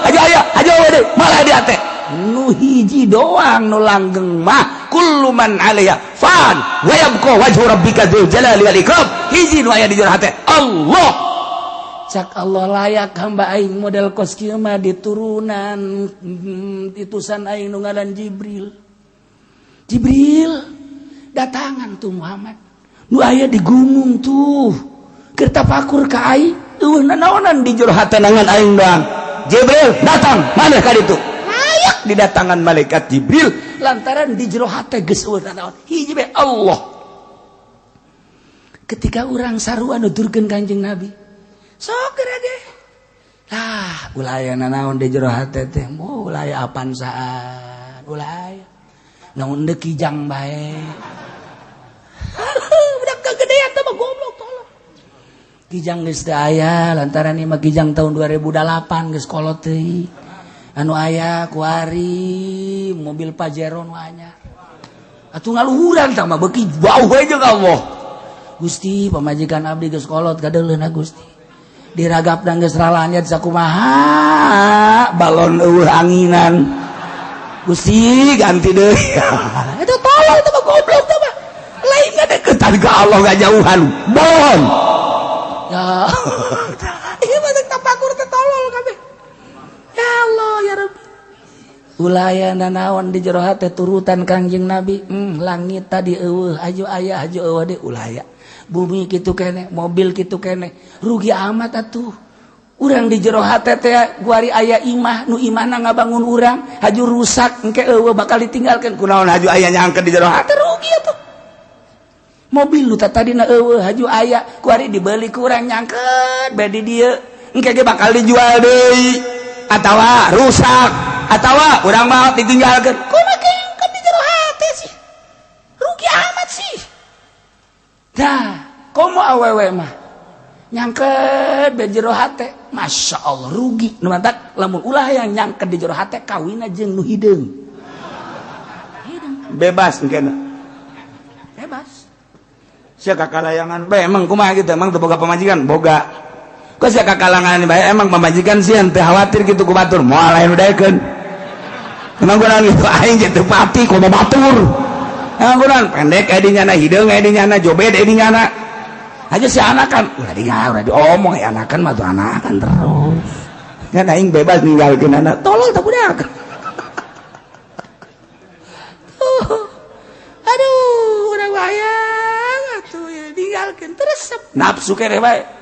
S2: haju aya haju eueuh deui moal aya di hate nu hiji doang nu langgeng mah kullu man 'alaiha fan wa yabqa wajhu rabbika dzul jalali wal ikram hiji nu aya di jero hate Allah
S1: cak Allah layak hamba aing model kos kieu mah diturunan itusan aing nu ngaran Jibril datangan tuh Muhammad nu aya di gunung tuh keur tafakur ka aing eueuh naonan di jero hate nangan aing doang Jibril datang maneh ka ditu didatangan malaikat Jibril lantaran di jero hate geus eueuh naon hiji bae Allah ketika urang sarua nuturkeun Kanjeng Nabi sok ge lah ulah aya naon di jero hate teh ulah aya apan saan ulah aya naon deuk kijang bae budak kagedean teh mah goblok tolong kijang geus teu aya lantaran ieu mah kijang tahun 2008 geus kolot teuing anu aya kuari mobil Pajero nu anyar atuh ngaluhuran tah mah beuki bau we jeung Allah Gusti pamajikan abdi geus kolot kadeuleuna Gusti diragapna geus ralanya sakumaha balon eueuh anginan Gusti ganti deui itu tolong itu mah goblok teh mah lain ngadeuketan ka Allah ngajauhan bon ya ieu mah teh tapakur teh tolol kabeh ya Allah ya Rabbi ulah naon di jero hate turutan Kangjeng Nabi langit tadi eueuh haju aya haju eueuh deui ulah aya bumi kitu keneh mobil kitu keneh rugi amat atuh urang di jero hate teh guari aya imah nu imahna ngabangun urang haju rusak engke eueuh bakal ditinggalkeun kunaon haju aya nyangkeun di jero hate rugi atuh mobil nu tadina eueuh haju aya guari dibeli ku urang nyangkeun bae di dieu engke ge bakal dijual deui atawa rusak atawa urang maot ditinggalkeun kumaha kan di jero hate sih rugi amat sih dah komo awewe mah nyangkeun di jero hate Masya Allah rugi nu mantak lamun ulah yang nyangkeun di jero hate kawina jeung nu hideung bebas engkeuna bebas sia kakalayangan bae emang kumaha kitu emang teu boga pamajikan boga kok sia kakalangan bae emang pamajikan sieun teu khawatir kitu ku batur moal aya nu daekeun emang kunaon kitu aing ge teu pati kudu batur emang kunaon pendek aya di nyana hideung aya di nyana jobed aya di nyana aja si anakan udah diomong ya anakan mah tuh anakan terus kan aing bebas ninggalkeun anak tolong tak budak aduh udah wayang atuh ya ninggalkeun terus nafsu kere bae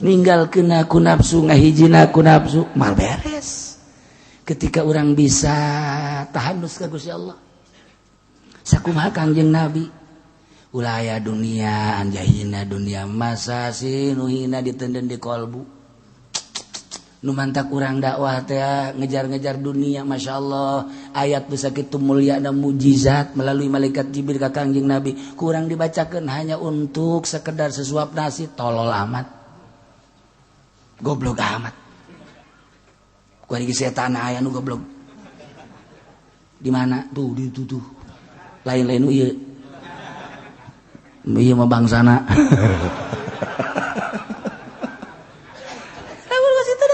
S1: ninggalkeun aku nafsu ngahijina aku nafsu mal beres ketika orang bisa tahanus ka Gusti Allah sakumaha Kangjeng Nabi ulah aya dunia anjahina dunia masa sih nuhina ditenden di kolbu nu mantak urang dakwah teh ngejar-ngejar dunia Masya Allah ayat bisa kitu mulia dan mujizat melalui malaikat Jibril ka Kangjeng Nabi kurang dibacakeun hanya untuk sekedar sesuap nasi tolol amat goblok amat kuari setan aya nu goblok di mana tuh di tuh lain-lain ieu iya mah bangsana lamun geus itu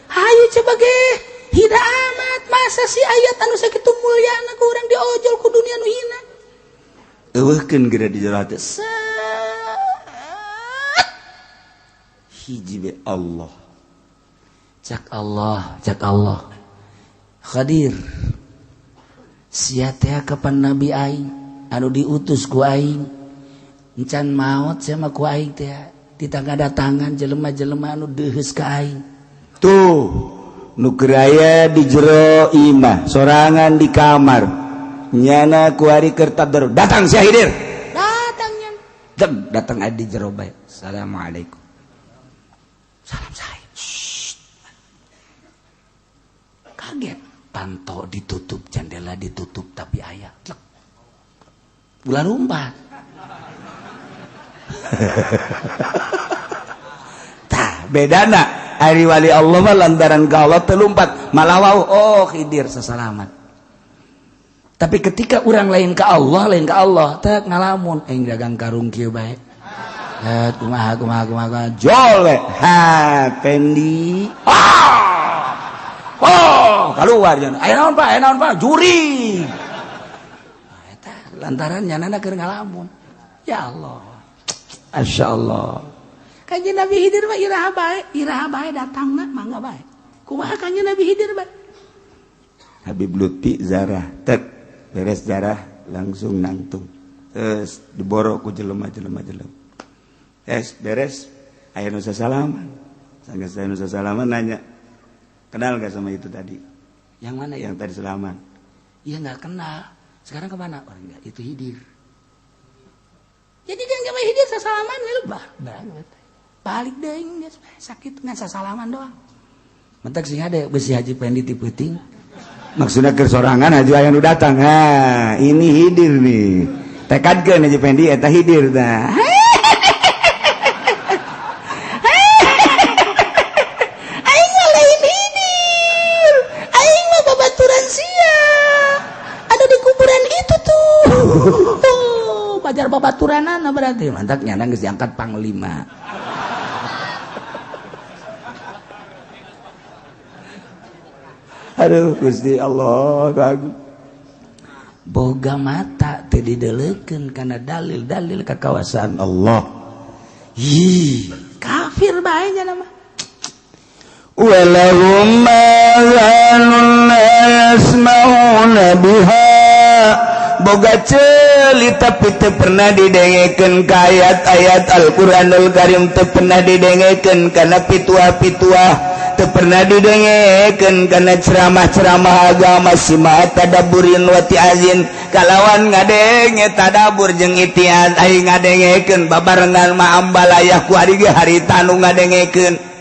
S1: hayu coba ge hida amat masa si ayat anu sakitu mulyana ku urang diojol ku dunia nu hina eueuhkeun geura di jero hate hiji be Allah cak Allah Khadir sia teh kapan nabi aing anu diutus ku aing encan maot sama ku aing teh ditangadatangan jelema-jelema anu deuheus ka aing tuh nu keur aya di jero imah sorangan di kamar nyana ku ari keur tadarus datang si Hidir datang nyan datang adi di jero bae assalamualaikum salam saya kaget panto ditutup, jendela ditutup, tapi aya ulah lumpat.
S2: Tah bedana ari wali Allah mah lantaran ka Allah teu lumpat malah wau oh Khidir sasalamat. Tapi ketika orang lain ke Allah teh ngalamun dagang karung kieu bae. Kumaha jol we. Ha pendi. Oh, keluar jangan. Aya naon Pak? Juri. Eta lantaran nyanana keur ngalamun. Ya Allah. Masyaallah.
S1: Kanjeng Nabi Khidir mah iraha bae datangna mangga bae. Kumaha kanjeng Nabi Khidir bae?
S2: Habib Lutfi zarah tek beres zarah langsung nangtung. Terus diboro ku jelema-jelema. Beres aya nu sasalaman. Sanggeus aya nu sasalaman nanya, "Kenal gak sama itu tadi?"
S1: Yang mana
S2: yang tadi salaman?
S1: Iya enggak kenal. Sekarang kemana? Orang enggak itu Khidir. Jadi dia enggak main Khidir sasalaman we lebah banget. Balik deui geus sakit ngan sasalaman doang. Mentek sing hade besi Haji Pendi ti peuting.
S2: Maksudnya keur sorangan Haji aya nu datang. Ha, ini Khidir nih. Tekadkeun Haji Pendi eta Khidir tah.
S1: Pajar babaturanana berarti mantap nyana geus diangkat panglima.
S2: Aduh Gusti Allah bagus.
S1: Boga mata teu dideulekeun kana dalil-dalil kakawasan
S2: Allah.
S1: Kafir bae nya mah.
S2: Walahum ma'anun yasma'una biha. Boga ceuli tapi teu pernah didengekeun ka ayat-ayat Al-Qur'anul Karim, teu pernah didengekeun kana pituah-pituah, teu pernah didengekeun kana ceramah-ceramah agama simaa tadaburin wa tiazin. Kalawan ngadenge tadabur jeung itiaz aing ngadengekeun babarengan ma ambalayah ku ari ge harita nu ngadengekeun.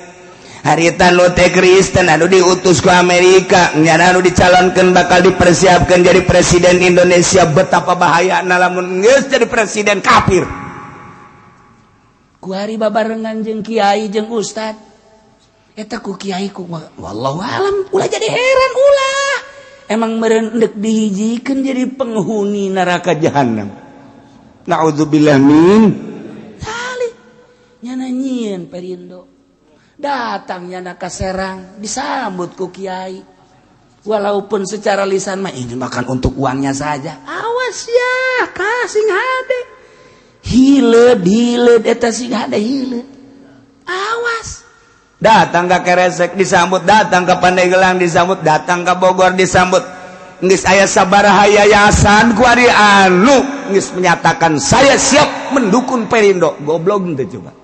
S2: Harita nu teh Kristen anu diutus ku Amerika nyana anu dicalonkeun bakal dipersiapkan jadi presiden Indonesia. Betapa bahayana lamun geus jadi presiden kafir.
S1: Ku hari babarengan jeung kiai jeung ustad. Eta ku kiai ku wallahu alam ulah jadi heran ulah. Emang meureun endek dihijikeun jadi penghuni neraka jahanam.
S2: Naudzubillah min.
S1: Tali nyana nyieun Perindo. Datangnya nak Serang disambut ku kiai, walaupun secara lisan mah ini makan untuk uangnya saja. Awas ya kasing hade hileud eta sing hade hileud. Awas.
S2: Datang ke Keresek disambut, datang ke Pandeglang disambut, datang ke Bogor disambut. Geus aya sabaraha yayasan ku ari anu geus menyatakan saya siap mendukung Perindo. Goblok teh coba.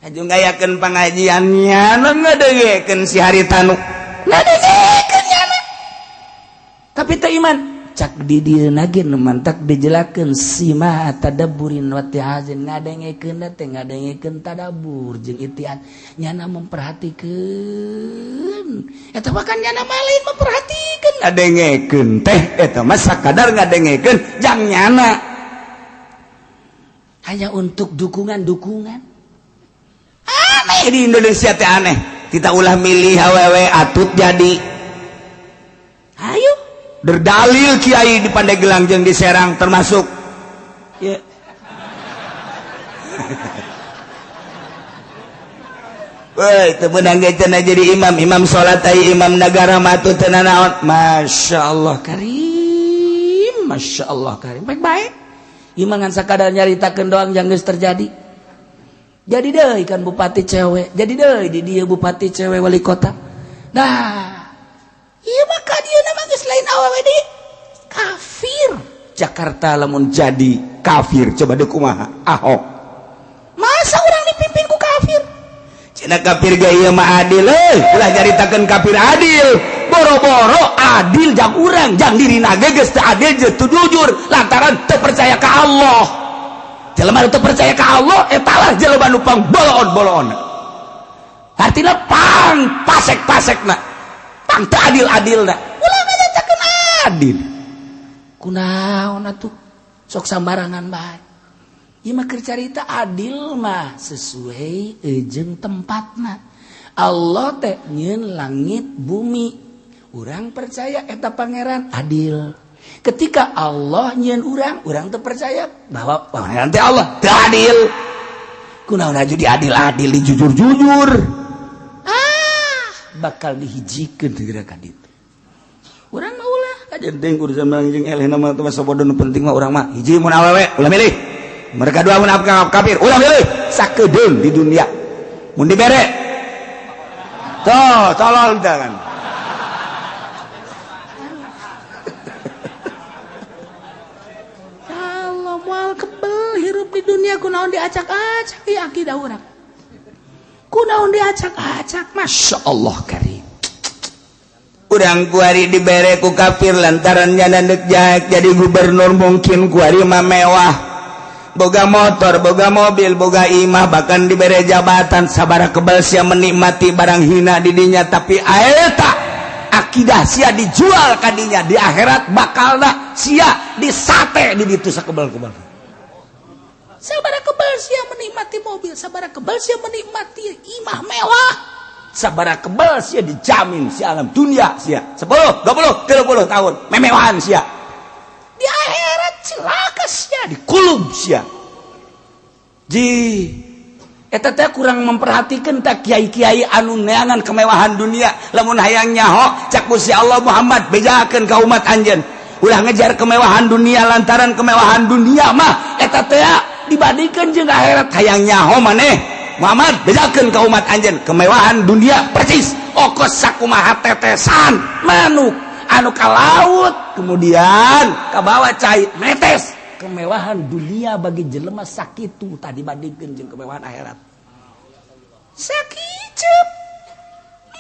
S2: Aju ngayakeun pangajiannya ngadengekeun si Haritanu ngadengekeun nyana tapi teu iman cak di dieu ge mantak dijelakeun sima tadabburin wa tiazin ngadengekeun teh ngadengekeun tadabur jeung itian nyana memperhatikeun eta mah kan nyana mah lain memperhatikeun ngadengekeun teh eta mah sakadar ngadengekeun jang nyana
S1: hanya untuk dukungan
S2: aneh di Indonesia teh aneh. Kita ulah milih awewe atut jadi.
S1: Ayo
S2: berdalil kiai di Pandeglang jeung di Serang termasuk. Ya. Woi, teu beunang ge cenah jadi imam salat ai imam negara matu teu naon. Masyaallah karim. Masyaallah karim. Baik-baik.
S1: Imam ngan sakadar nyaritakeun doang jang geus terjadi. Jadi deh ikan bupati cewek, jadi deh di dia bupati cewek wali kota. Nah, iya maka dia nama geus lain awewe deui kafir.
S2: Jakarta lamun jadi kafir coba deuk kumaha? Ahok.
S1: Masa orang dipimpin ku kafir?
S2: Cenah kafir ge ieu mah adil euy, ulah nyaritakeun kafir adil. Boro-boro adil jang urang, jang dirina ge geus teu adil jeung teu jujur lantaran teu percaya ka Allah. Jelema nu teu percaya ka Allah eta lah jelema nu pangbolon-bolon. artinya pasek-pasek pang adil ulah ngajatakeun adil kunaon atuh sok sambarangan bae ieu mah keur carita adil mah sesuai jeung tempatna Allah teh nyieun langit bumi urang percaya eta pangeran adil ketika Allah nyieun urang teu percaya bahwa pangeran teh Allah teu adil kunaon aju diadil-adil dijujur-jujur bakal dihijikeun segera ka ditu urang mah ulah kajenting urusan jeung elehna mah teu sabodo nu penting mah urang mah hiji mun awewe ulah milih mereka dua mun kafir ulah milih sakedeung di dunia mun dibere tuh, tolol jangan. Kalau moal kebel hirup di dunia kunaon diacak-acak ieu akidah urang. Kunaon diacak-acak, Masya Allah karim. Urang kuari dibere ku kafir lantaran nyana deuk jaek jadi gubernur mungkin kuari mah mewah. Boga motor, boga mobil, boga imah, bahkan diberi jabatan sabara kebal sia menikmati barang hina di dinya tapi aeta akidah sia dijual kadinya di akhirat bakalna sia disate di ditu sakebal-kebal. Sabara kebal sia menikmati mobil, sabara kebal sia menikmati imah mewah. Sabara kebal sia dijamin sia alam dunia sia 10, 20, 30 tahun memewahan sia. Di akhirat celaka sia dikulub sia eta teh kurang memperhatikan tak kiai-kiai anu neangan kemewahan dunia lamun hayang nyaho cak Gusti Allah Muhammad bejakeun ka umat anjeun ulah ngejar kemewahan dunia lantaran kemewahan dunia mah eta teh dibandingkeun jeung akhirat hayang nyaho maneh Muhammad bejakeun ka umat anjeun kemewahan dunia persis okos sakumaha tetesan manuk anu ka laut kemudian ka bawah cai netes kemewahan dunia bagi jelema sakitu tadi bandingkeun jeung kemewahan akhirat sakicep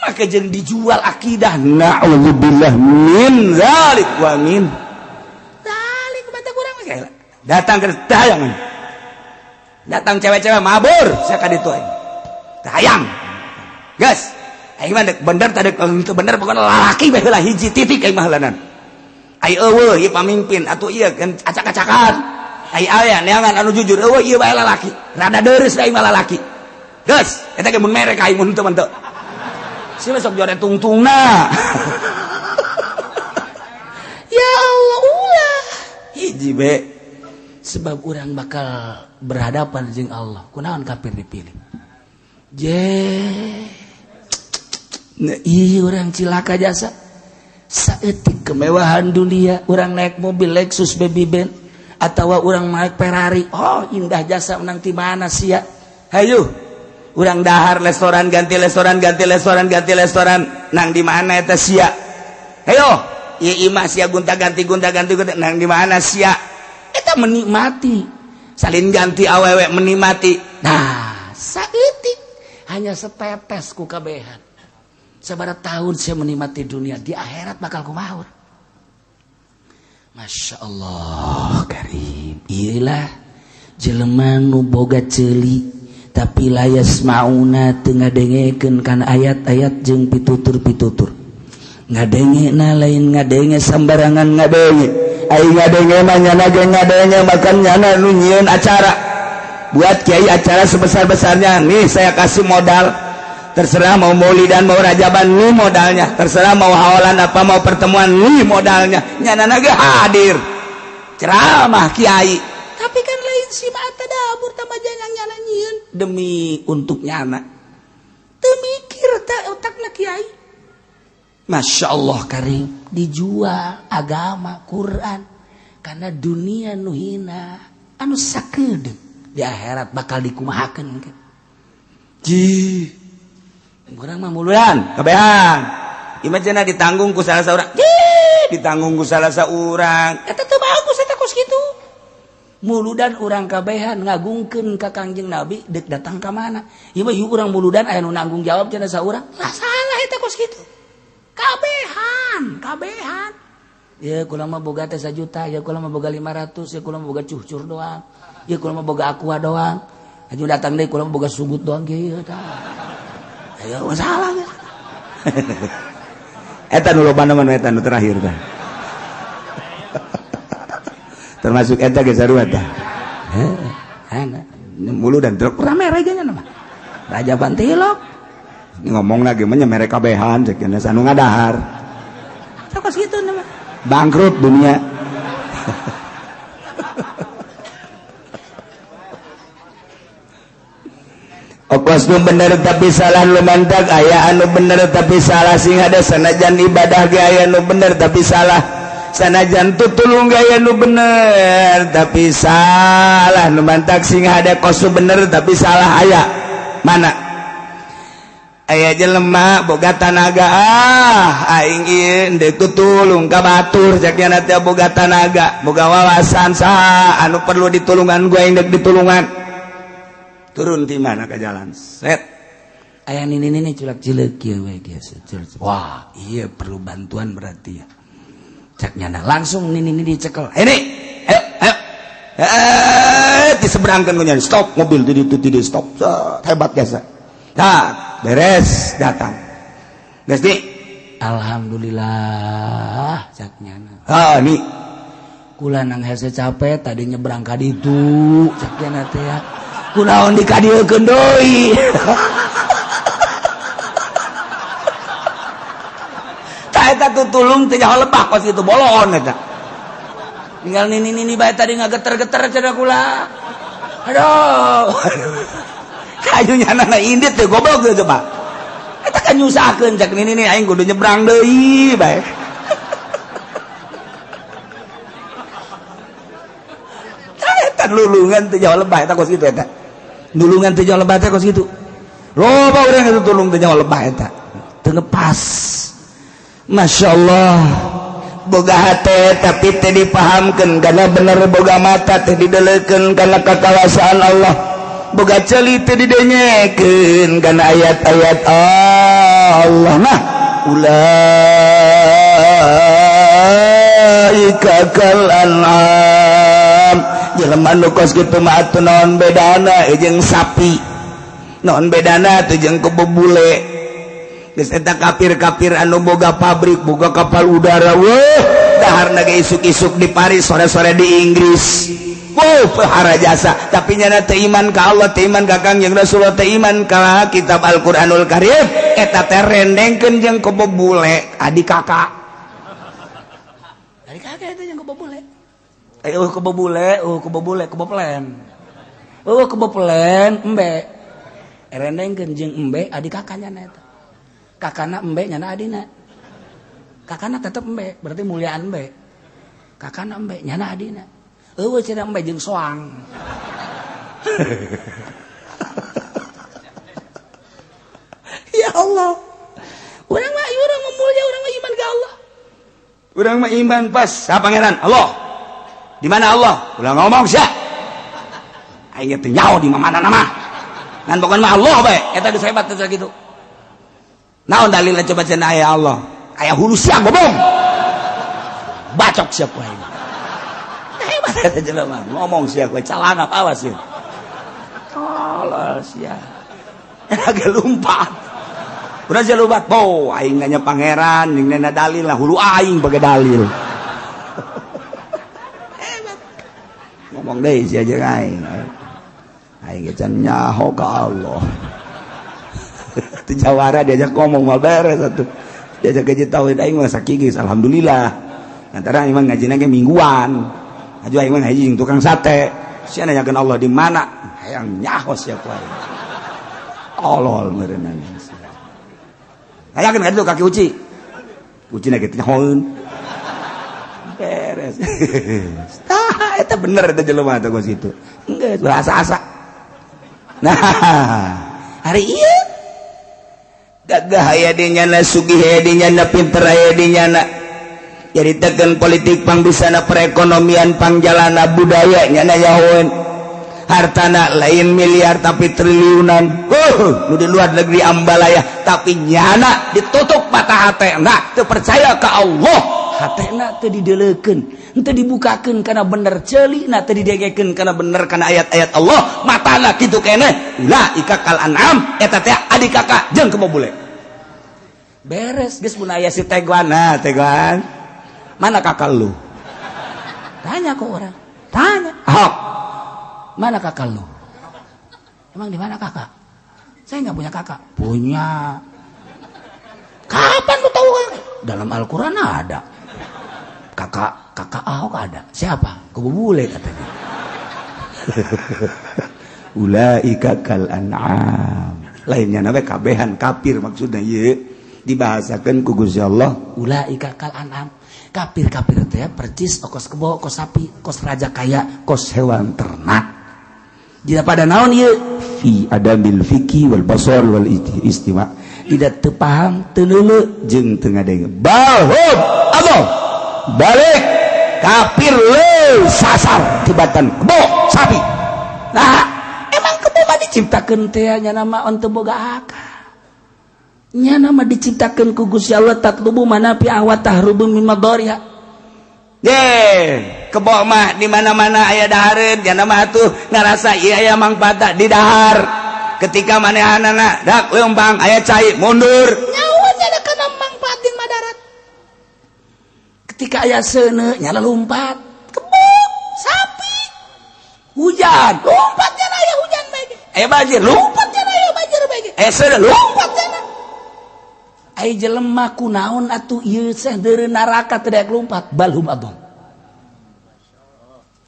S2: maka jeung dijual akidah na'udzubillah min zalik wa min zalik mata kurang ge datang ke tayangan datang cewek-cewek mabur sia ka ditu aing tayang geus aing mah bener tadi teu bener pokona lalaki bae heula hiji titik aing mah heulanan ai eueuh ieu pamimpin atuh ieu kan acak-acakan ai aya neangan anu jujur eueuh ieu bae lalaki rada deureus aing mah lalaki geus eta ge mun merek aing mun teu mah teu sila sok jore tungtungna ya Allah ulah hiji be sebab urang bakal berhadapan jeung Allah kunaon kafir dipilih nah, iya orang cilaka jasa saeutik kemewahan dunia orang naik mobil Lexus baby band atau orang naik Ferrari oh indah jasa menang di mana sia hayu orang dahar restoran ganti restoran nang di mana eta sia hayo ieu imah sia gonta-ganti nang di mana sia eta menikmati salin ganti awewe menikmati nah saeutik hanya setetes ku kabehan sabaraha tahun saya menikmati dunia di akhirat bakal kumaha Masya Allah karim iyalah jelema nu boga ceuli tapi layas mauna teu ngadengekeun kana ayat-ayat jeung pitutur-pitutur ngadengena lain ngadenge sambarangan ngadenge ai ngadenge mah nyana ge ngadenge makan nyana nu nyieun acara buat kiai acara sebesar-besarnya nih saya kasih modal terserah mau maulidan mau rajaban nih modalnya terserah mau hawalan apa mau pertemuan nih modalnya nyanana ge hadir ceramah kiai tapi kan lain si mata dapur tambah jangan nyana nyieun demi untuk nyana teu mikir ta otakna kiai Masya Allah karim dijual agama Quran karena dunia nu hina anu sakedeung di akhirat bakal dikumahakeun kan urang mah muludan kabehan imajana ditanggung ku salah saurang ditanggung ku salah saurang eta teu bagus eta kos kitu muludan urang kabehan ngagungkeun ka Kangjeng Nabi deuk datang ka mana ieu mah urang muludan aya nu nanggung jawab cenah saurang lah salah eta kos kitu kabehan ya kula mah boga teh 1 juta ya kula mah boga 500 ya kula mah boga cuhcur doang ya kula mah boga aqua doang aju datang deui kula mah boga sugut doang ge ieu tah
S1: ya masalah ya.
S2: Eta nu loba naon eta nu terakhir tah. Termasuk eta ge sarua tah. Mulu dan truk rame reganya nama. Raja Bantilok. Ngomong lagi mah mere kabehan cek nya sanu ngadahar.
S1: Sok kitu nama.
S2: Bangkrut dunia. Okos nu bener tapi salah lu mantak aya anu bener tapi salah sing ada sanajan ibadah ge aya nu bener tapi salah sanajan tutulung ge aya nu bener tapi salah nu mantak sing ada kos nu bener tapi salah aya mana aya jelema boga tanaga aing ieu deuk tutulung ka batur cek nya teh boga tanaga boga wawasan saha anu perlu ditulungan gua aing deuk ditulungan turun di mana ke jalan set
S1: aya nini culak cileuk kieu we kieu.
S2: Wah iya perlu bantuan berarti ya
S1: cek nyana langsung nini dicekel
S2: ini ayo diseberangkan gue stop mobil tidak stop hebat biasa nah beres datang guys nih
S1: alhamdulillah cek nyana
S2: nih
S1: kula nang hese capek tadi nyebrang ka ditu cek nyana teh ya kunaon dikadiekeun deui tah eta tutulung teh nyaho lebah kos itu bolon eta tinggal nini bae tadi ngageter-geter cenah kula aduh kayunya na indit teh goblok teh coba eta kan nyusahkeun cek nini aing kudu nyebrang deui bae tah eta lulungan teh nyaho lebah eta kos kitu eta dulungan teh jauh lebah teh kos gitu loba urang itu tulung teh jauh lebah eta teu ngepas masyaallah boga hate tapi teh dipahamkeun kana bener boga mata teh didelekeun kana kakawasan Allah boga ceuli teh didenyekeun kana ayat-ayat Allah nah ulaika kal an'am jelema nu kos kitu mah atuh naon bedana jeung sapi naon bedana teh jeung kebo bule geus eta kafir-kafir anu boga pabrik boga kapal udara weuh daharna ge isuk-isuk di Paris sore-sore di Inggris pahara jasa tapi nyana teh iman ka Allah teh iman ka Kangjeng Rasulullah teh iman ka kitab Al-Qur'anul Karim eta teh rendengkeun jeung kebo bule adik kakak eta jeung kebo bule keboblen embe rendengkeun jeung embe adik kakaknya eta kakana embe nyana adina kakana tetep embe berarti muliaan embe kakana embe nyana adina eueuh cenah embe jeung soang ya Allah urang mah mulia urang mah iman ka Allah urang mah iman pas sa pangeran Allah di mana Allah ulah ngomong sia aing teh nyaho di mana nama ngan bukan mah Allah bae eta geus hebat teh kitu naon dalilna coba cenah aya Allah aya hulu sia gobong bacok sia ku aing hebat eta jelema ngomong sia ku calana awas ya Allah sia lagi lumpat urang sia lumpat po aing nya pangeran ning nena dalil lah hulu aing bage dalil ngomong deh si aja aing can nyaho ka Allah tu jawara diajak ngomong mal beres atuh diajak ngaji tauhid aing mah sakigis alhamdulillah antara aing mah ngajina ge mingguan aju aing mah ngaji jeung tukang sate sia nanyakeun Allah di mana hayang nyaho sia ku aing olol meureun aing hayakeun ka ditu kaki uci na kitu nyahoeun beres eta bener eta jelema teh kos itu enggeus berasa-asa nah hari ieu gagah aya di nyana sugih aya di nyana pinter aya di nyana jadi tekan politik pangbisana perekonomian pangjalana budaya nyana yahoen hartana lain miliar tapi triliunan nu di luar negeri ambalaya tapi nyana ditutup mata hate nah teu percaya ka Allah hatena teu dideleukeun henteu dibukakeun kana bener ceulina teu didegekeun kana bener kana ayat-ayat Allah matana kitu keneh ulaika kal an'am eta teh adik kakak jeung kebo bule beres geus mun aya si Tegwan mana kakak lu tanya ke orang tanya mana kakak lu emang di mana kakak saya nggak punya kakak punya kapan lu tahu dalam Al-Quran ada kakak Ahok ada siapa kebo bule katanya ulaika kal an'am lainnya nabe kabehan kafir maksudnya ye dibahasakeun ku Gusti Allah ulaika kal an'am kafir teh percis kos kebo kos sapi kos raja kaya kos hewan ternak dina pada naon ieu fi adabil fikih wal basar wal istima tidak teu paham teu leuleuh jeung teu ngadenge balhum Allah balik kafir leuh sasar tibatan kebo sapi nah emang kebo mah diciptakeun teh nya nama on teu boga akal nya nama diciptakeun ku Gusti Allah tatlubu manafi awat tahrubu min madariha kebo mah di mana-mana aya dahareun nya nama atuh ngarasa ieu aya mangpaatna di dahar ketika manehanana dak leumpang aya cai mundur nyawa nya da kana mangpaat di madarat ketika aya seuneu nya lompat kebo sapi hujan lompat nya aya hujan bae aya banjir lompat nya aya banjir bae aya seuneu lompat nya aya jelema kunaon atuh ieu teh deureun neraka teu daek lompat balhum adon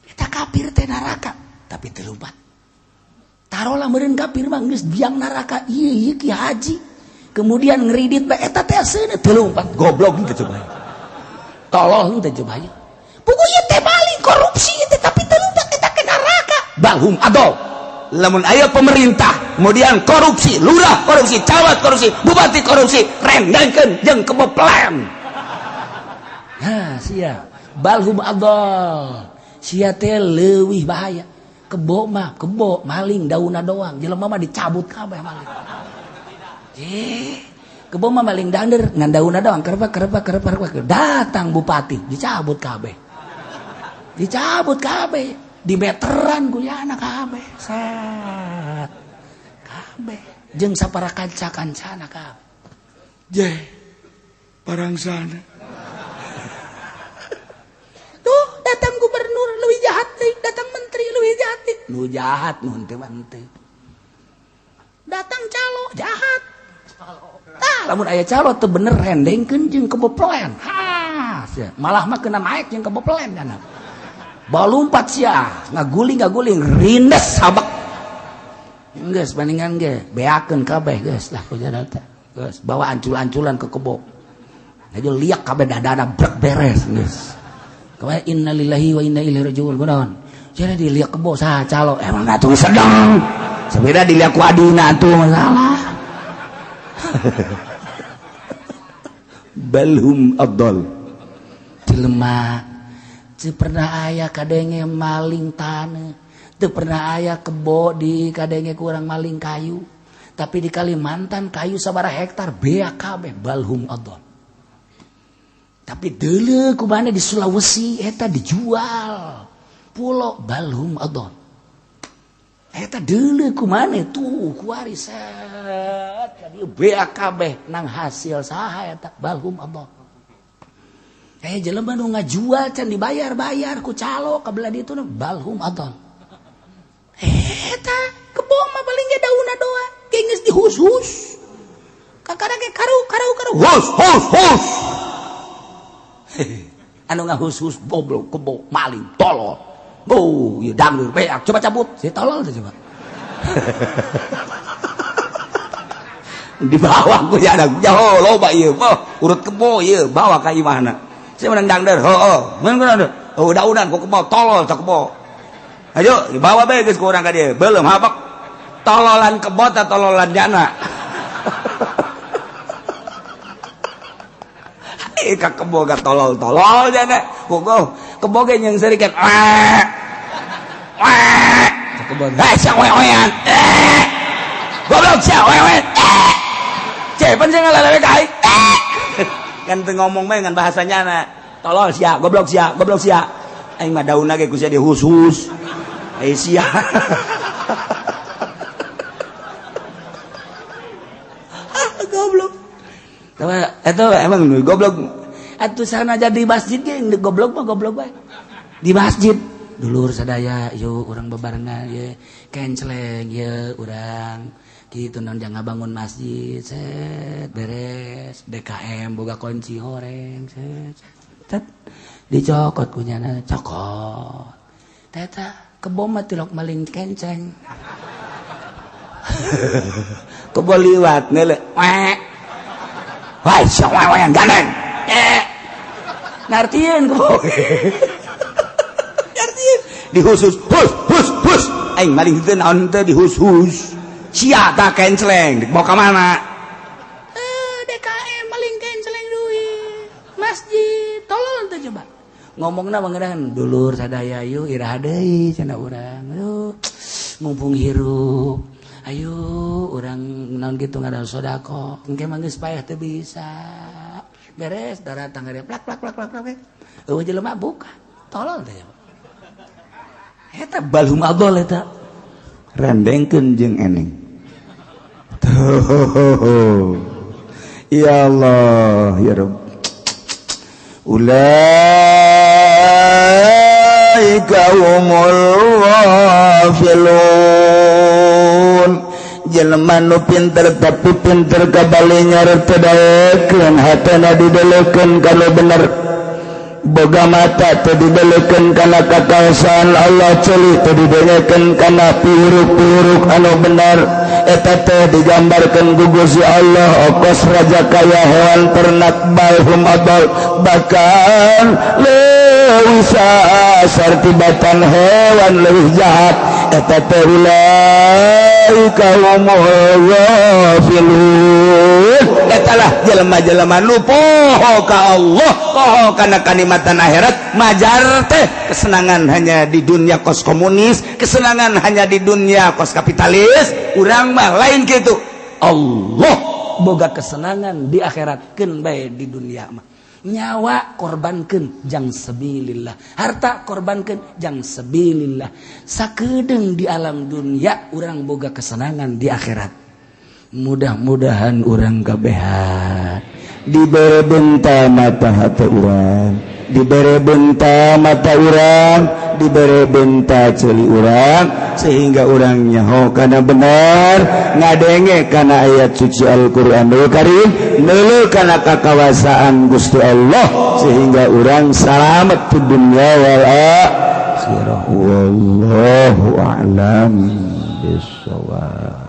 S1: eta kafir teh neraka tapi teu lompat tarolah meureun kafir mah geus biang neraka ieu ki haji kemudian ngeridit bae eta teh seuneu teu lompat goblok teh coba tolol teh coba ieu pugu ieu teh maling korupsi teh tapi teu lompat eta ke neraka balhum adon lamun aya pemerintah kemudian korupsi lurah korupsi camat korupsi bupati korupsi rendengkeun jeung kebo plan nah sia balhum adol sia teh leuwih bahaya kebo maling daunna doang jelema mah dicabut kabeh maling kebo mah maling dander ngan daunna doang kerep datang bupati dicabut kabeh di meteran guyana kabeh set kabeh jeung sapara kanca-kancana kabeh parangsana tuh datang gubernur leuwih jahat deui datang menteri leuwih jahat deui nu jahat nu henteu manteu datang calo jahat lamun aya calo teu bener rendengkeun jeung keboplen malah mah kena naik jeung keboplen kana balumpat sia ngaguling rindes sabak geus bandingan ge beakeun kabeh geus lah kujana teh geus bawa ancul-anculan ke kebo aja liak kabeh dadana brek beres geus kawe innalillahi wa inna ilaihi rajiun kunaon cenah diliak kebo saha calo emang atuh sedeng sabeda diliak ku adina atuh masalah balhum adall jelema teu pernah aya kadenge maling taneuh teu pernah aya kebo di kadenge kurang maling kayu tapi di Kalimantan kayu sabaraha hektar bea kabeh balhum adon tapi deuleu kumana di Sulawesi eta dijual pulau balhum adon eta deuleu kumana tuh kuari set jadi bea kabeh nang hasil saha eta balhum adon jelema nu ngajual can dibayar ku calo kabelah ditu balhum adon eta kebo mah paling ge daunna doa ge geus dihus-hus kakara ge karu hus anu ngahus-hus goblok kebo maling tolol ieu dangdeur beak coba cabut si tolol teh coba di bawah ku ya ada jauh loba ieu urut kebo ieu bawa ka imahna saya menang dangder, daunan kok kebo tolol cak kebo. Ayo dibawa bae geus ku urang ka dieu. Belum habak tololan kebo ta tololan jana. Ka kebo ga tolol jana. Kebo ge yang seri kan. Cak kebo. Sak wewean. Goblok sak wewean. Cepen sing ngalalewe kai. Kan teu ngomong bae ngan bahasanya na
S2: tolol sia goblok sia aing mah daunna ge ku sia dihusus sia goblok eta emang nu goblok atuh sana jadi masjid ge goblok mah goblok bae di masjid dulur sadaya yuk urang bebarengan ye kenceleng ye urang gitu non jangan bangun masjid set beres DKM boga kunci horeng set dicokot kunyana cokot teta kebom mah tilok maling kenceng kebo liwat neule wai siapa yang gandeng ngartieun kebo ngartieun dihusus hus aing maling teu naon teh dihusus sia tak kenceleng dibawa ke mana? DKM maling kenceleng duit masjid tolong tuh coba ngomongna bangeran dulur sadaya yuk iraha deui cenah urang yuk mumpung hirup ayo urang naon kitu ngaran sodako engke mah geus payah teu bisa beres daratang ngare plak eueuh jelema buka tolong teh coba eta balhum adol eta rendengkeun jeung eneng ya Allah ya Rabb ulaika humul ghafilun jelema nu pinter tapi pinter kabali nyartadaekeun hatana didelekeun kana bener boga mata teu didelekeun kana kakaosan Allah ceuli teu didelekeun kana piruk-piruk anu benar eta teh digambarkeun ku Gusti Allah okos raja kaya hewan ternak balhum adol bahkan leuwih sartibatan hewan leuwih jahat eta teh ulaika humul ghafilun eta lah jelema-jelema nu poho ka Allah poho kana kanikmatan akhirat majar teh kesenangan hanya di dunia kos komunis kesenangan hanya di dunia kos kapitalis urang mah lain gitu Allah boga kesenangan di akhiratkeun bae di dunia mah nyawa korbankeun jang sabilillah harta korbankeun jang sabilillah sakedeung di alam dunia urang boga kesenangan di akhirat mudah-mudahan urang kabehan dibere benta mata hati urang dibere benta mata urang dibere benta celi urang sehingga urang nyaho kana benar ngadenge kana ayat suci Al-Qur'anul Karim neuleuh kana kakawasaan Gusti Allah sehingga urang salamet di dunya wal akhirah wallahu a'lam bissawab.